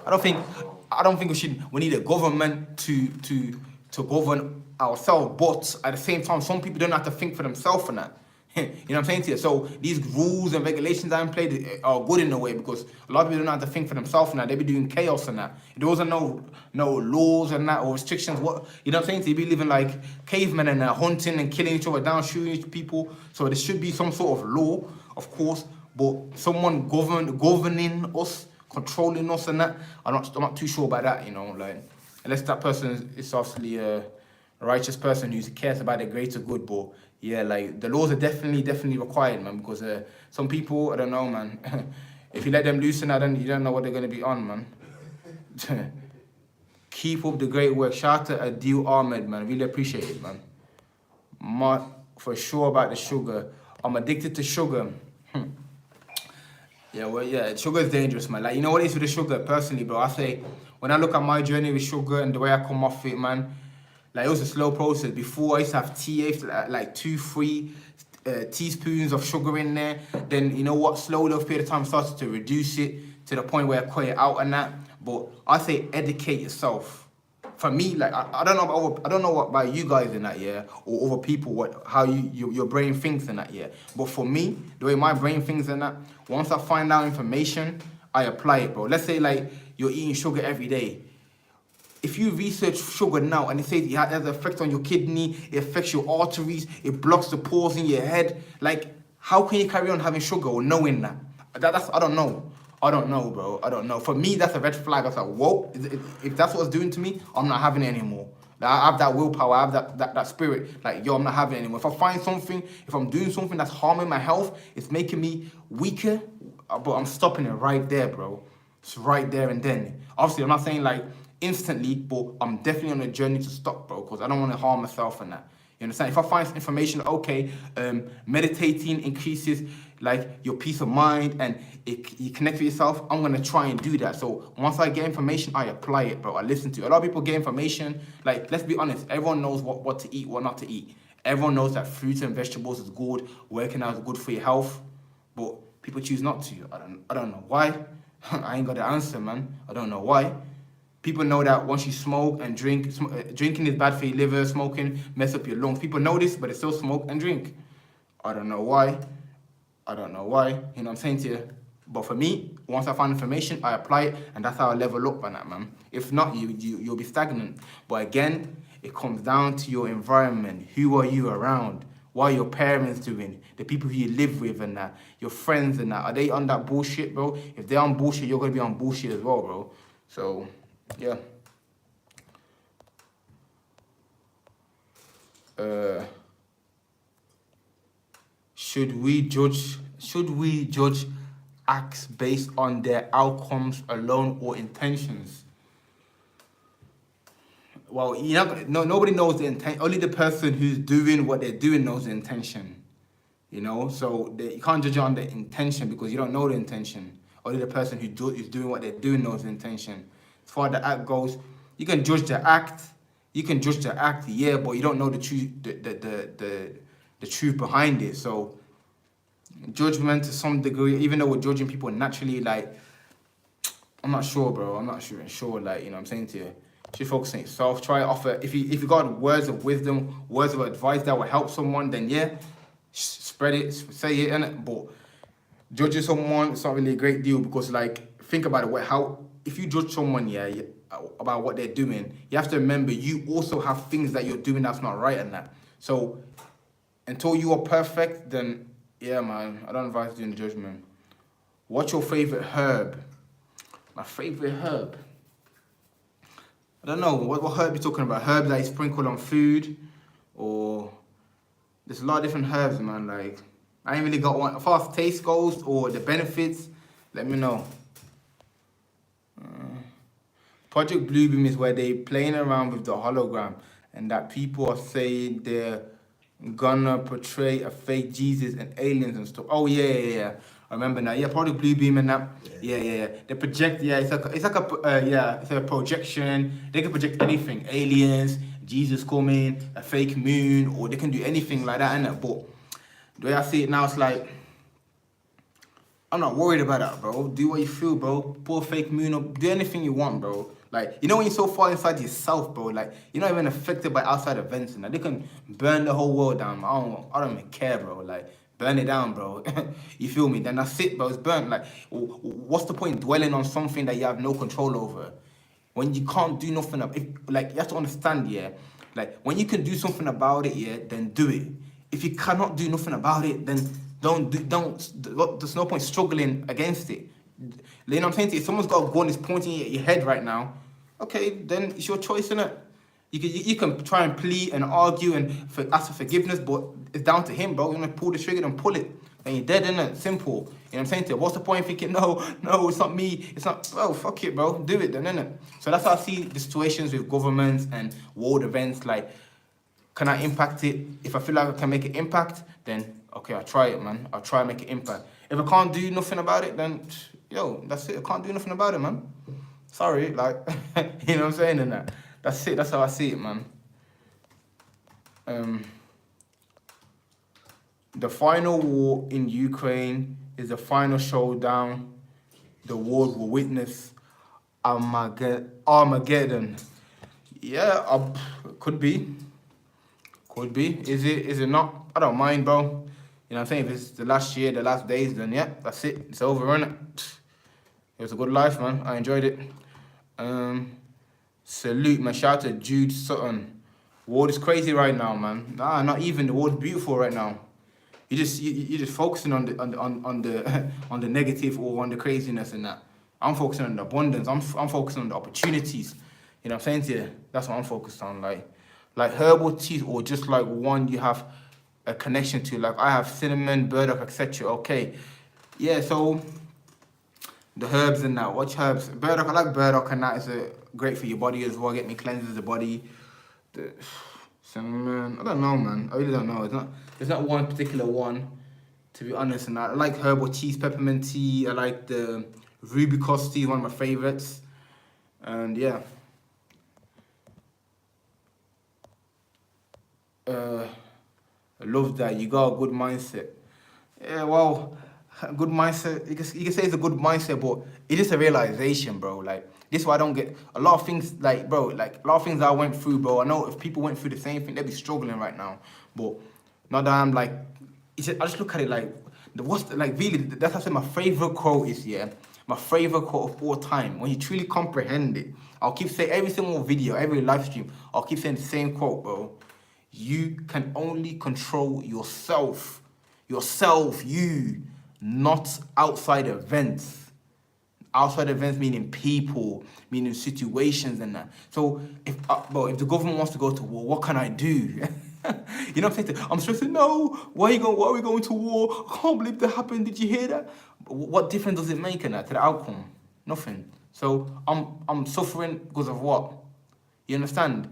I don't think we need a government to govern ourselves, but at the same time, some people don't have to think for themselves and that. You know what I'm saying to you? So these rules and regulations that are in play are good in a way, because a lot of people don't have to think for themselves and that. They be doing chaos and that. There wasn't no laws and that, or restrictions. What, you know what I'm saying to you? Be living like cavemen and hunting and killing each other down, shooting people. So there should be some sort of law, of course, but someone governing us, controlling us and that. I'm not too sure about that, you know, like, unless that person is obviously a righteous person who cares about the greater good. But yeah, like, the laws are definitely required, man, because some people, I don't know, man. If you let them loose and that, then you don't know what they're going to be on, man. Keep up the great work. Shout out to Adil Ahmed, man. Really appreciate it, man. For sure about the sugar. I'm addicted to sugar. Yeah, well, yeah, sugar is dangerous, man. Like, you know what it is with the sugar, personally, bro? I say, when I look at my journey with sugar and the way I come off it, man, like, it was a slow process. Before, I used to have tea, like 2-3 teaspoons of sugar in there. Then, you know what, slowly over a period of time, started to reduce it to the point where I cut it out and that. But I say, educate yourself. For me, like, I don't know what about you guys in that, yeah, or other people, how your brain thinks in that, yeah. But for me, the way my brain thinks in that, once I find out information, I apply it, bro. Let's say, like, you're eating sugar every day. If you research sugar now and it says it has an effect on your kidney, it affects your arteries, it blocks the pores in your head, like, how can you carry on having sugar or knowing that? That's I don't know. I don't know, bro. I don't know. For me, that's a red flag. I was like, whoa, if that's what's doing to me, I'm not having it anymore. Like, I have that willpower, I have that spirit. Like, yo, I'm not having it anymore. If I find something, if I'm doing something that's harming my health, it's making me weaker, but I'm stopping it right there, bro. It's right there and then. Obviously, I'm not saying, like, instantly, but I'm definitely on a journey to stop, bro, because I don't want to harm myself and that. You understand? If I find information, okay, meditating increases, like, your peace of mind and you connect with yourself, I'm going to try and do that. So once I get information, I apply it, bro. I listen to it. A lot of people get information, like, let's be honest, everyone knows what to eat, what not to eat. Everyone knows that fruits and vegetables is good, working out is good for your health, but people choose not to. I don't know why. I ain't got the answer, man. I don't know why. People know that once you smoke and drink, drinking is bad for your liver, smoking mess up your lungs. People know this, but they still smoke and drink. I don't know why. You know what I'm saying to you? But for me, once I find information, I apply it, and that's how I level up on that, man. If not, you'll be stagnant. But again, it comes down to your environment. Who are you around? What are your parents doing? The people who you live with and that. Your friends and that. Are they on that bullshit, bro? If they're on bullshit, you're going to be on bullshit as well, bro. So, yeah. Should we judge acts based on their outcomes alone or intentions? Well, nobody knows the intent. Only the person who's doing what they're doing knows the intention. You know, so you can't judge on the intention because you don't know the intention. Only the person who's doing what they're doing knows the intention. As far as the act goes, you can judge the act. Yeah, but you don't know the truth, the truth behind it. So judgment to some degree, even though we're judging people naturally, like, I'm not sure, bro. I'm not sure, like, you know what I'm saying to you. Just focus on yourself. Try to offer, if you got words of wisdom, words of advice that will help someone, then yeah, spread it, say it, innit? But judging someone, it's not really a great deal because, like, think about it. If you judge someone, about what they're doing, you have to remember you also have things that you're doing that's not right and that. So until you are perfect, then yeah, man, I don't advise doing the judgment. What's your favorite herb? My favorite herb? I don't know. What herb you talking about? Herbs that you sprinkle on food, or there's a lot of different herbs, man. Like, I ain't really got one. As far as taste goes or the benefits, let me know. Project Bluebeam is where they playing around with the hologram and that people are saying they're gonna portray a fake Jesus and aliens and stuff. Oh yeah. I remember now. Yeah, Project Bluebeam and that. Yeah. They project. Yeah, it's it's a projection. They can project anything: aliens, Jesus coming, a fake moon, or they can do anything like that. Innit? But the way I see it now, it's like, I'm not worried about that, bro. Do what you feel, bro. Pull a fake moon up. Do anything you want, bro. Like, you know when you're so far inside yourself, bro, like, you're not even affected by outside events, and like, they can burn the whole world down. I don't even care, bro. Like, burn it down, bro. You feel me? Then that's it, bro. It's burnt. Like, what's the point dwelling on something that you have no control over? When you can't do nothing, like, you have to understand, yeah? Like, when you can do something about it, yeah, then do it. If you cannot do nothing about it, then there's no point struggling against it. You know what I'm saying to you? If someone's got a gun that's pointing at your head right now, okay, then it's your choice, innit? You can try and plead and argue and ask for forgiveness, but it's down to him, bro. You want to pull the trigger and pull it. Then you're dead, innit? Simple. You know what I'm saying to you? What's the point thinking, no, it's not me. It's not, oh, fuck it, bro. Do it then, innit? So that's how I see the situations with governments and world events. Like, can I impact it? If I feel like I can make an impact, then, okay, I'll try it, man. I'll try and make an impact. If I can't do nothing about it, then, yo, that's it. I can't do nothing about it, man. Sorry, like, you know what I'm saying? And that's it. That's how I see it, man. The final war in Ukraine is the final showdown the world will witness. Armageddon. Yeah, could be. Could be. Is it not? I don't mind, bro. You know what I'm saying? If it's the last year, the last days, then yeah, that's it. It's over, innit? It was a good life, man. I enjoyed it. Salute, man. Shout out to Jude Sutton. World is crazy right now, man. Nah, not even. The world's beautiful right now. You're just focusing on the on the negative or on the craziness and that. I'm focusing on the abundance. I'm focusing on the opportunities. You know what I'm saying to you? That's what I'm focused on. Like herbal teas, or just like one you have a connection to. Like I have cinnamon, burdock, etc. Okay, yeah. So the herbs and that. Watch herbs. Burdock. I like burdock and that. Is great for your body as well. Get me cleanses the body. The cinnamon. I don't know, man. I really don't know. There's not one particular one, to be honest. And I like herbal teas, peppermint tea. I like the rubicus tea, one of my favorites. And yeah. I love that. You got a good mindset. Yeah, well, good mindset. You can say it's a good mindset, but it's just a realization, bro. Like, this is why I don't get a lot of things, like, bro, like, a lot of things I went through, bro. I know if people went through the same thing, they'd be struggling right now. But not that I'm like, I just look at it like, really, that's what I said my favorite quote is, yeah? My favorite quote of all time. When you truly comprehend it, I'll keep saying every single video, every live stream, I'll keep saying the same quote, bro. You can only control yourself. You, not outside events. Outside events meaning people, meaning situations and that. So if the government wants to go to war, what can I do? You know what I'm saying? I'm stressing, no, why are we going to war? I can't believe that happened. Did you hear that? What difference does it make in that to the outcome? Nothing. So I'm suffering because of what? You understand?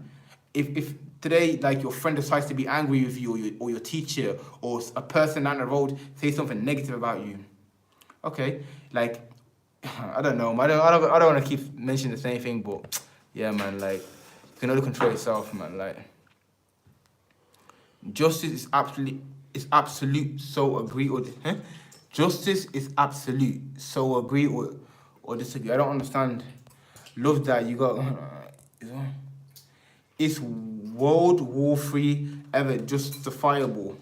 If today, like, your friend decides to be angry with you, or your teacher, or a person down the road says something negative about you, okay, like, I don't know, I don't want to keep mentioning the same thing, but yeah, man, like, you can only control yourself, man. Like, justice is absolute. So agree or justice is absolute. So agree or disagree. I don't understand. Love that you got. Is World War III ever justifiable?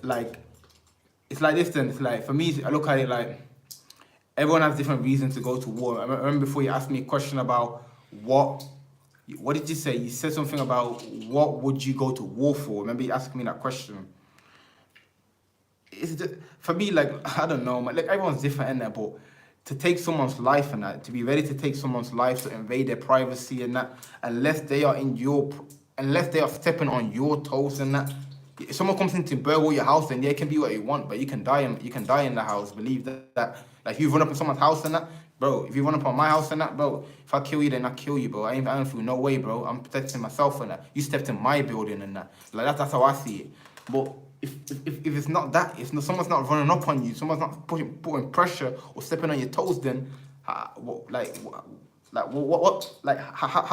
Like, it's like this then. It's like, for me, I look at it like, everyone has different reasons to go to war. I remember before you asked me a question about what did you say? You said something about what would you go to war for? Remember you asking me that question? It's just, for me, like, I don't know, like, everyone's different in there, but to take someone's life and that, to be ready to take someone's life, to invade their privacy and that, unless they are in your unless they are stepping on your toes and that. If someone comes in to burgle your house, then yeah, it can be what you want, but you can die in the house. Believe that. Like if you run up on someone's house and that, bro. If you run up on my house and that, bro. If I kill you, then I kill you, bro. I ain't through no way, bro. I'm protecting myself and that. You stepped in my building and that. Like that's how I see it. But if it's not that, if someone's not running up on you, someone's not putting pressure or stepping on your toes, then how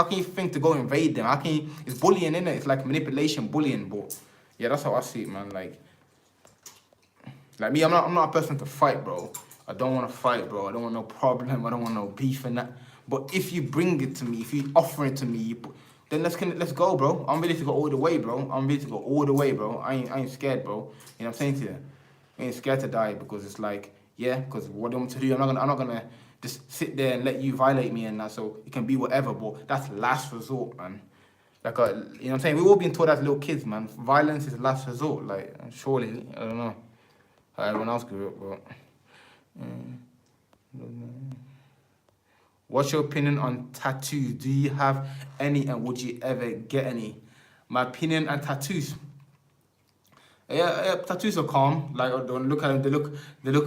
can you think to go invade them? How can you? It's bullying, innit? It's like manipulation, bullying. But yeah, that's how I see it, man. Like me, I'm not a person to fight, bro. I don't want to fight, bro. I don't want no problem. I don't want no beef and that. But if you bring it to me, if you offer it to me, then let's go, bro. I'm ready to go all the way, bro. I'm ready to go all the way, bro. I ain't scared, bro. You know what I'm saying to you? I ain't scared to die because it's like, yeah, because what do you want me to do? I'm not gonna just sit there and let you violate me and that. So it can be whatever, but that's last resort, man. Like, you know what I'm saying? We've all been taught as little kids, man. Violence is last resort. Like, surely, I don't know how everyone else grew up, but. What's your opinion on tattoos? Do you have any, and would you ever get any? My opinion on tattoos. Yeah, tattoos are calm. Like, don't look at them. They look.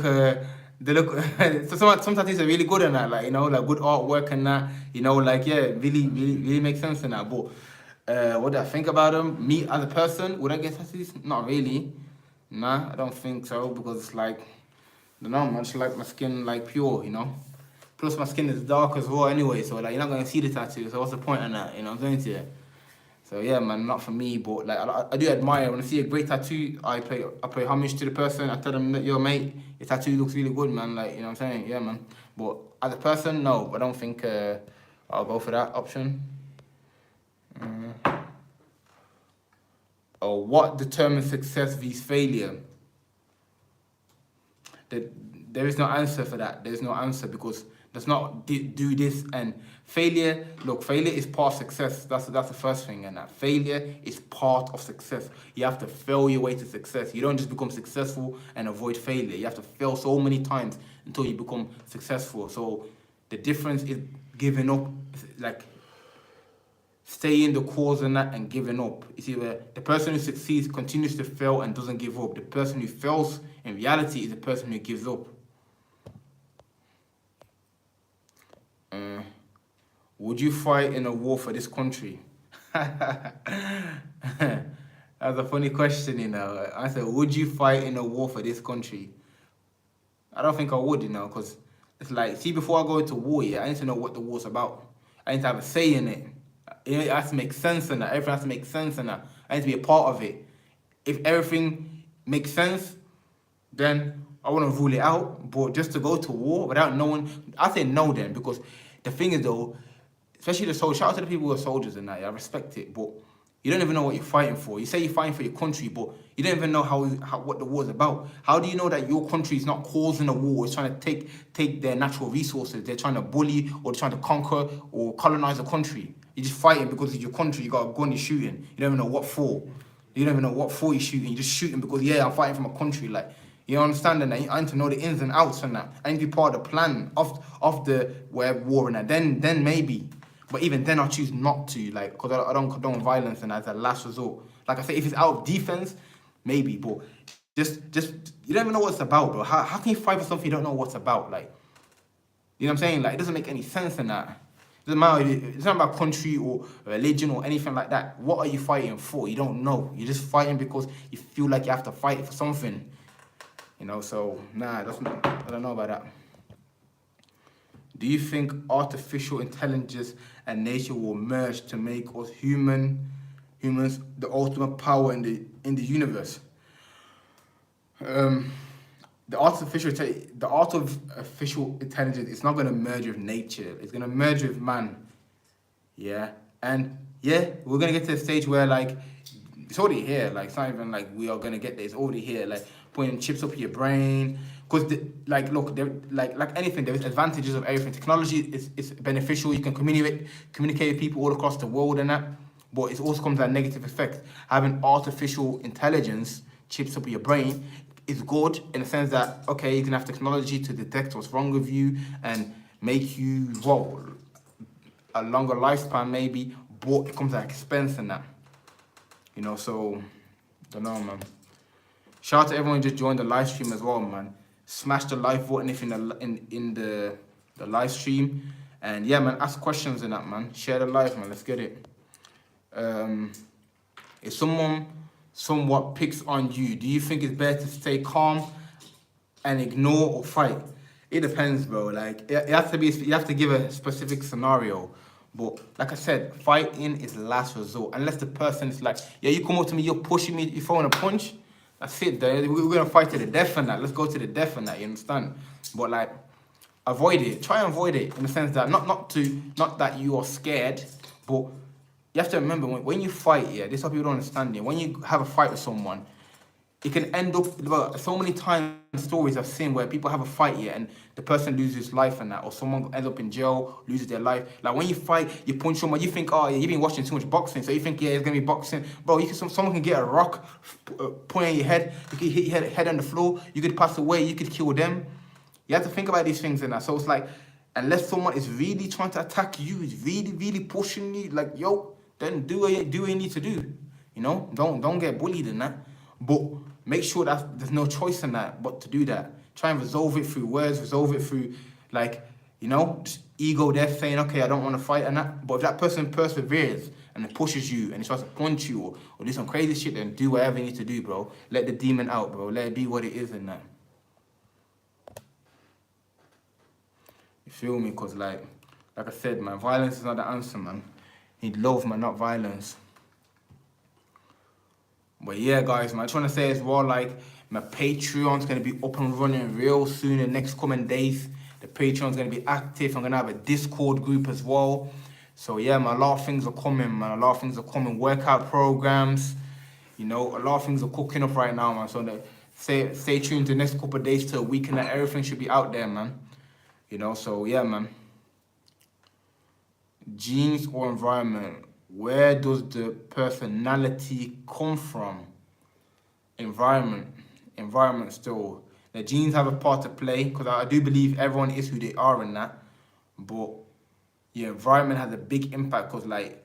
So some tattoos are really good in that. Like, like good artwork and that. Like yeah, really makes sense in that. But what do I think about them? Me as a person, would I get tattoos? Not really. Nah, I don't think so because it's like, I don't know, man. I just like my skin like pure, Plus my skin is dark as well anyway, so like you're not gonna see the tattoo. So what's the point in that? I'm saying to you. So yeah, man, not for me, but like I do admire when I see a great tattoo. I pay homage to the person. I tell them that yo mate, your tattoo looks really good, man. Like what I'm saying, yeah, man. But as a person, no, I don't think I'll go for that option. Or what determines success vs failure? There is no answer for that. There's no answer because does not do this and failure. Look, failure is part of success. That's the first thing, and that failure is part of success. You have to fail your way to success. You don't just become successful and avoid failure. You have to fail so many times until you become successful. So the difference is giving up, like staying the course and that, and giving up. You see, where the person who succeeds continues to fail and doesn't give up. The person who fails in reality is the person who gives up. Would you fight in a war for this country? That's a funny question, I said, would you fight in a war for this country? I don't think I would, because it's like, see, before I go into war, I need to know what the war's about. I need to have a say in it. It has to make sense in that. Everything has to make sense in that. I need to be a part of it. If everything makes sense, then I want to rule it out. But just to go to war without knowing, I say no then, because the thing is though, especially the soldiers, shout out to the people who are soldiers and that, I respect it, but you don't even know what you're fighting for. You say you're fighting for your country, but you don't even know what the war is about. How do you know that your country is not causing a war? It's trying to take their natural resources. They're trying to bully or they're trying to conquer or colonize a country. You're just fighting because it's your country. You got a gun, you're shooting. You don't even know what for. You don't even know what for you're shooting. You're just shooting because, yeah, I'm fighting for my country. Like, you understand that? I need to know the ins and outs and that. I need to be part of the plan of the war and that. Then maybe. But even then, I choose not to, like, because I don't condone violence and as a last resort. Like I say, if it's out of defense, maybe. But just you don't even know what it's about, bro. How can you fight for something you don't know what's about? Like, you know what I'm saying? Like, it doesn't make any sense in that. It doesn't matter. It's not about country or religion or anything like that. What are you fighting for? You don't know. You're just fighting because you feel like you have to fight for something. So nah, I don't know about that. Do you think artificial intelligence and nature will merge to make us humans the ultimate power in the universe? The artificial intelligence is not going to merge with nature. It's going to merge with man. Yeah, and yeah, we're going to get to a stage where like it's already here. Like it's not even like we are going to get there. It's already here. Like putting chips up your brain. Because, look, like anything, there is advantages of everything. Technology is beneficial. You can communicate with people all across the world and that. But it also comes at a negative effect. Having artificial intelligence chips up your brain is good in the sense that, okay, you can have technology to detect what's wrong with you and make you, a longer lifespan maybe. But it comes at expense in that. You know, so don't know, man. Shout out to everyone who just joined the live stream as well, man. Smash the like button if in the live stream, and yeah, man, ask questions in that, man. Share the live, man. Let's get it. If someone somewhat picks on you, do you think it's better to stay calm and ignore or fight? It depends, bro. Like it has to be. You have to give a specific scenario. But like I said, fighting is the last resort. Unless the person is like, yeah, you come up to me, you're pushing me, you're throwing a punch. That's it. We're gonna fight to the death on that. Let's go to the death on that. You understand? But like, avoid it. Try and avoid it in the sense that not that you are scared, but you have to remember when you fight. Yeah, this is what people don't understand. Yeah, when you have a fight with someone, it can end up, well, so many times stories I've seen where people have a fight, yeah, and the person loses his life and that, or someone ends up in jail, loses their life. Like when you fight, you punch someone, you think, oh, yeah, you've been watching too much boxing, so you think, yeah, it's gonna be boxing. Bro, someone can get a rock, point on your head, you could hit your head on the floor, you could pass away, you could kill them. You have to think about these things and that. So it's like, unless someone is really trying to attack you, is really, really pushing you, like, yo, then do what you need to do. You know, don't get bullied in that. But make sure that there's no choice in that but to do that. Try and resolve it through words, resolve it through, like, you know, just ego death, saying, okay, I don't want to fight and that. But if that person perseveres and it pushes you and he tries to punch you or do some crazy shit, then do whatever you need to do, bro. Let the demon out, bro. Let it be what it is in that. You feel me? Because, like I said, man, violence is not the answer, man. You need love, man, not violence. But yeah, guys, man, I just want to say as well, like, my Patreon's going to be up and running real soon in the next coming days. The Patreon's going to be active. I'm going to have a Discord group as well. So yeah, man, a lot of things are coming, man. A lot of things are coming. Workout programs, you know, a lot of things are cooking up right now, man. So stay tuned to the next couple of days to a week and that everything should be out there, man. You know, so yeah, man. Genes or environment? Where does the personality come from? Environment still. The genes have a part to play, because I do believe everyone is who they are in that. But your environment has a big impact, because like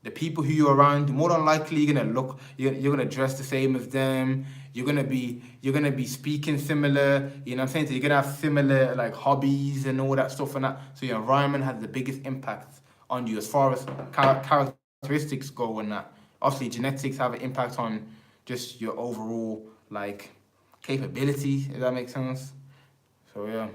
the people who you're around, more than likely you're gonna dress the same as them. You're gonna be speaking similar. You know what I'm saying? So you're gonna have similar like hobbies and all that stuff and that. So your environment has the biggest impact on you as far as characteristics go and that. Obviously, genetics have an impact on just your overall like capability, if that makes sense. So yeah.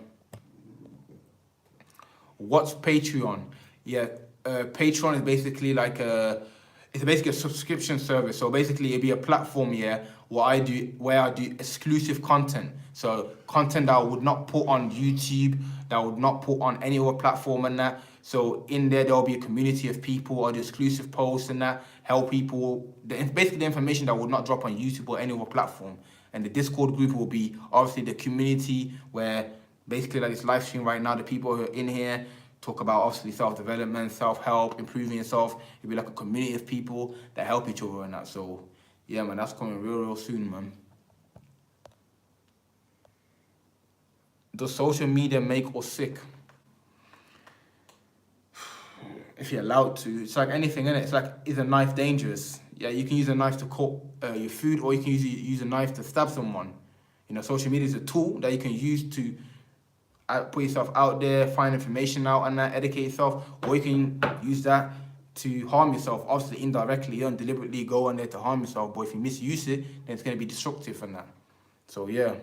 What's Patreon? Yeah, Patreon is basically like it's basically a subscription service. So basically, it'd be a platform, yeah, where I do exclusive content. So content that I would not put on YouTube, that I would not put on any other platform and that. So in there'll be a community of people, or the exclusive posts and that, help people. Basically, the information that would not drop on YouTube or any other platform. And the Discord group will be obviously the community where basically like this live stream right now, the people who are in here talk about obviously self-development, self-help, improving yourself. It'll be like a community of people that help each other and that. So yeah, man, that's coming real soon, man. Does social media make us sick? If you're allowed to. It's like anything, innit? It's like, is a knife dangerous? Yeah, you can use a knife to cut your food, or you can use a knife to stab someone. You know, social media is a tool that you can use to put yourself out there, find information out and that, educate yourself, or you can use that to harm yourself. Obviously, indirectly, you don't deliberately go on there to harm yourself, but if you misuse it, then it's going to be destructive and that. So, yeah.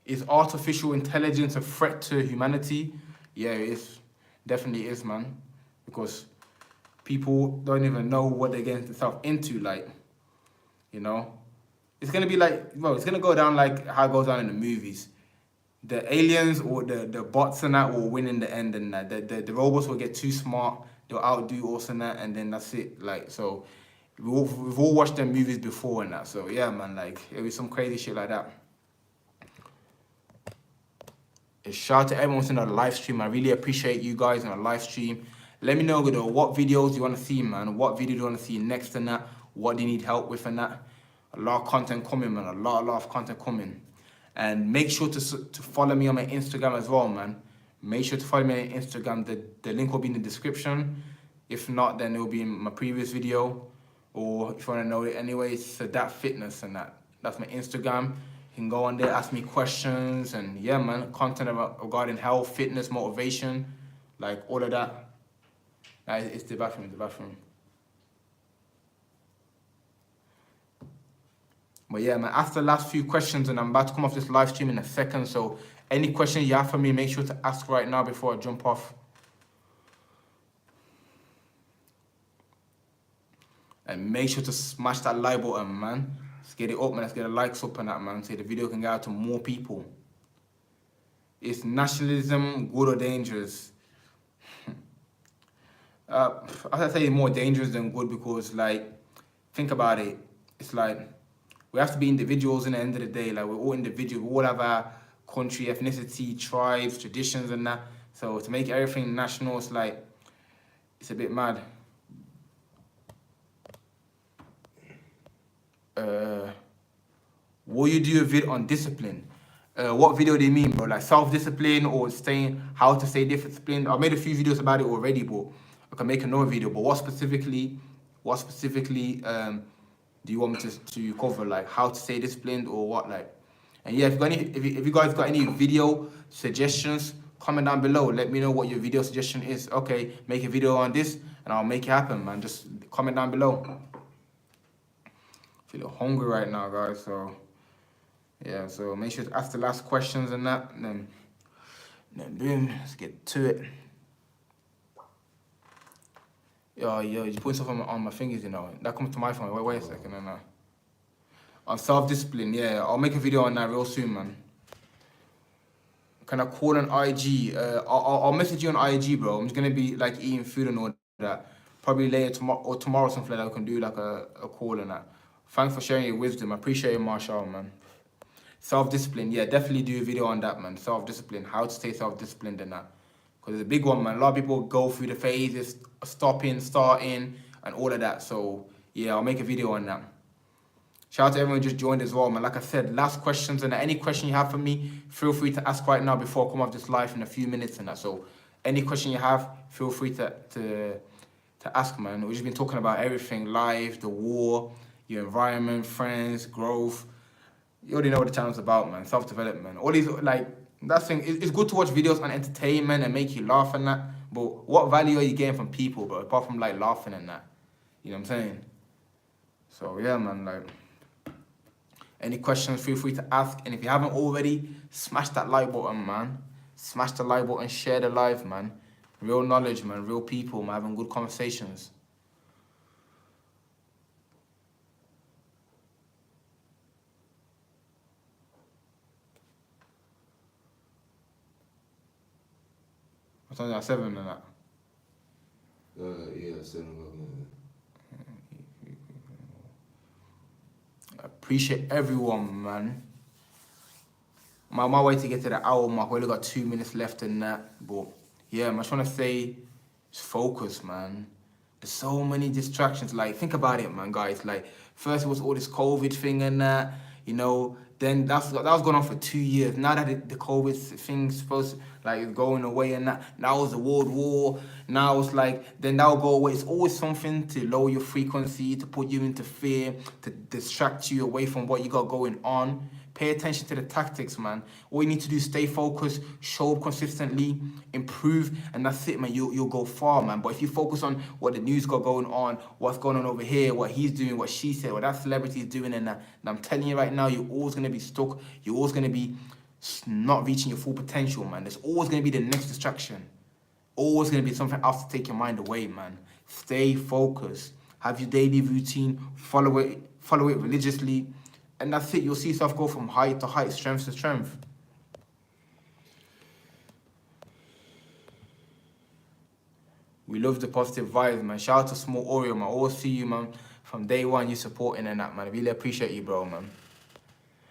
Is artificial intelligence a threat to humanity? Yeah, it is. Definitely is, man. Because people don't even know what they're getting themselves into, like, you know. It's going to be like, well, it's going to go down like how it goes down in the movies. The aliens or the bots and that will win in the end, and that the robots will get too smart, they'll outdo us and that, and then that's it. Like, so we've all watched them movies before and that. So yeah, man, like it'll be some crazy shit like that. A shout out to everyone who's in the live stream. I really appreciate you guys in the live stream. Let me know what videos you want to see, man. What video do you want to see next and that? What do you need help with and that? A lot of content coming, man. A lot of content coming. And make sure to follow me on my Instagram as well, man. Make sure to follow me on Instagram. The link will be in the description. If not, then it will be in my previous video. Or if you want to know it anyway, it's That Fitness and that. That's my Instagram. You can go on there, ask me questions, and yeah, man, content about regarding health, fitness, motivation, like all of that. It's the bathroom, the bathroom. But yeah, man, after the last few questions, and I'm about to come off this live stream in a second, so any questions you have for me, make sure to ask right now before I jump off. And make sure to smash that like button, man. Let's get it up, man. Let's get the likes up on that, man, so the video can get out to more people. Is nationalism good or dangerous? I say more dangerous than good because, like, think about it. It's like we have to be individuals in the end of the day. Like, we're all individuals. We all have our country, ethnicity, tribes, traditions, and that. So to make everything national, it's like it's a bit mad. Will you do a video on discipline? What video do you mean, bro? Like self-discipline or how to stay disciplined? I've made a few videos about it already, but I can make another video. But what specifically do you want me to cover? Like how to stay disciplined or what? Like, and yeah, if you guys got any video suggestions, comment down below. Let me know what your video suggestion is. Okay, make a video on this, and I'll make it happen, man. Just comment down below. Feeling hungry right now, guys. So yeah, so make sure to ask the last questions and that, and then boom, let's get to it. Yo, you put stuff on my fingers, you know. That comes to my phone. Wait a second, and on self-discipline, yeah, I'll make a video on that real soon, man. Can I call on IG? I'll message you on IG, bro. I'm just gonna be like eating food and all that. Probably later tomorrow or something like that. We can do like a call and that. Thanks for sharing your wisdom. I appreciate it, Marshall, man. Self-discipline, yeah, definitely do a video on that, man. Self-discipline, how to stay self-disciplined and that. Because it's a big one, man. A lot of people go through the phases, stopping, starting, and all of that. So, yeah, I'll make a video on that. Shout out to everyone who just joined as well, man. Like I said, last questions, and any question you have for me, feel free to ask right now before I come off this live in a few minutes and that. So, any question you have, feel free to ask, man. We've just been talking about everything, life, the war, your environment, friends, growth. You already know what the channel's about, man. Self-development. All these, like, that thing, it's good to watch videos on entertainment and make you laugh and that. But what value are you getting from people, bro? Apart from, like, laughing and that. You know what I'm saying? So, yeah, man, like, any questions, feel free to ask. And if you haven't already, smash that like button, man. Smash the like button, share the live, man. Real knowledge, man. Real people, man. Having good conversations. What's on that, 7 and that? Yeah, 7 o'clock. I appreciate everyone, man. My way to get to the hour mark. We only got 2 minutes left in that. But yeah, I'm trying to say, just focus, man. There's so many distractions. Like, think about it, man, guys. Like, first it was all this COVID thing and that, you know. Then that was going on for 2 years. Now that the COVID thing's supposed to, like, it's going away and that. Now it's a world war. Now it's like, then that'll go away. It's always something to lower your frequency, to put you into fear, to distract you away from what you got going on. Pay attention to the tactics, man. All you need to do is stay focused, show up consistently, improve, and that's it, man. You'll go far, man. But if you focus on what the news got going on, what's going on over here, what he's doing, what she said, what that celebrity is doing, and I'm telling you right now, you're always going to be stuck. You're always going to be not reaching your full potential, man. There's always going to be the next distraction. Always going to be something else to take your mind away, man. Stay focused. Have your daily routine. Follow it religiously. And that's it. You'll see yourself go from height to height, strength to strength. We love the positive vibes, man. Shout out to Small Oreo, man. I always see you, man. From day one, you supporting and that, man. I really appreciate you, bro, man.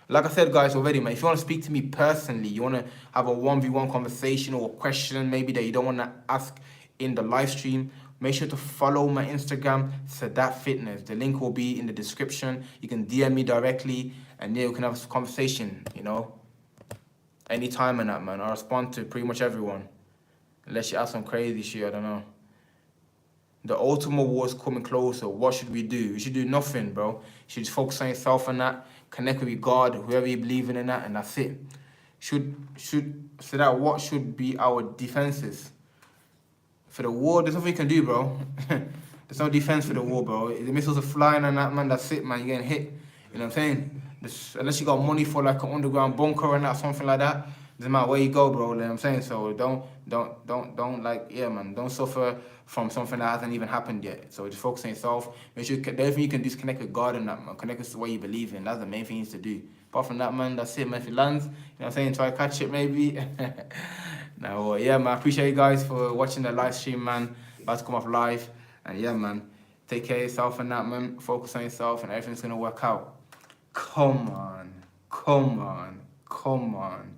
Like I said, guys, already, man, if you want to speak to me personally, you want to have a 1v1 conversation or a question maybe that you don't want to ask in the live stream, make sure to follow my Instagram, That Fitness. The link will be in the description. You can DM me directly, and yeah, we can have a conversation, you know, anytime and that, man. I respond to pretty much everyone, unless you ask some crazy shit, I don't know. The ultimate war is coming closer. What should we do? You should do nothing, bro. You should just focus on yourself and that. Connect with your God, whoever you believe in that, and that's it. So that what should be our defenses for the war? There's nothing you can do, bro. There's no defense for the war, bro. The missiles are flying and that, man. That's it, man. You're getting hit. You know what I'm saying? Unless you got money for like an underground bunker and that, something like that. Doesn't matter where you go, bro. You know what I'm saying? So don't like, yeah, man. Don't suffer from something that hasn't even happened yet. So just focus on yourself. Make sure the only thing you can do is connect with God and that, man. Connect with what you believe in. That's the main thing to do. Apart from that, man, that's it, man. If it lands, you know what I'm saying? Try to catch it, maybe. Now, yeah, man. I appreciate you guys for watching the live stream, man. About to come off live. And yeah, man. Take care of yourself and that, man. Focus on yourself and everything's gonna work out. Come on. Come on. Come on.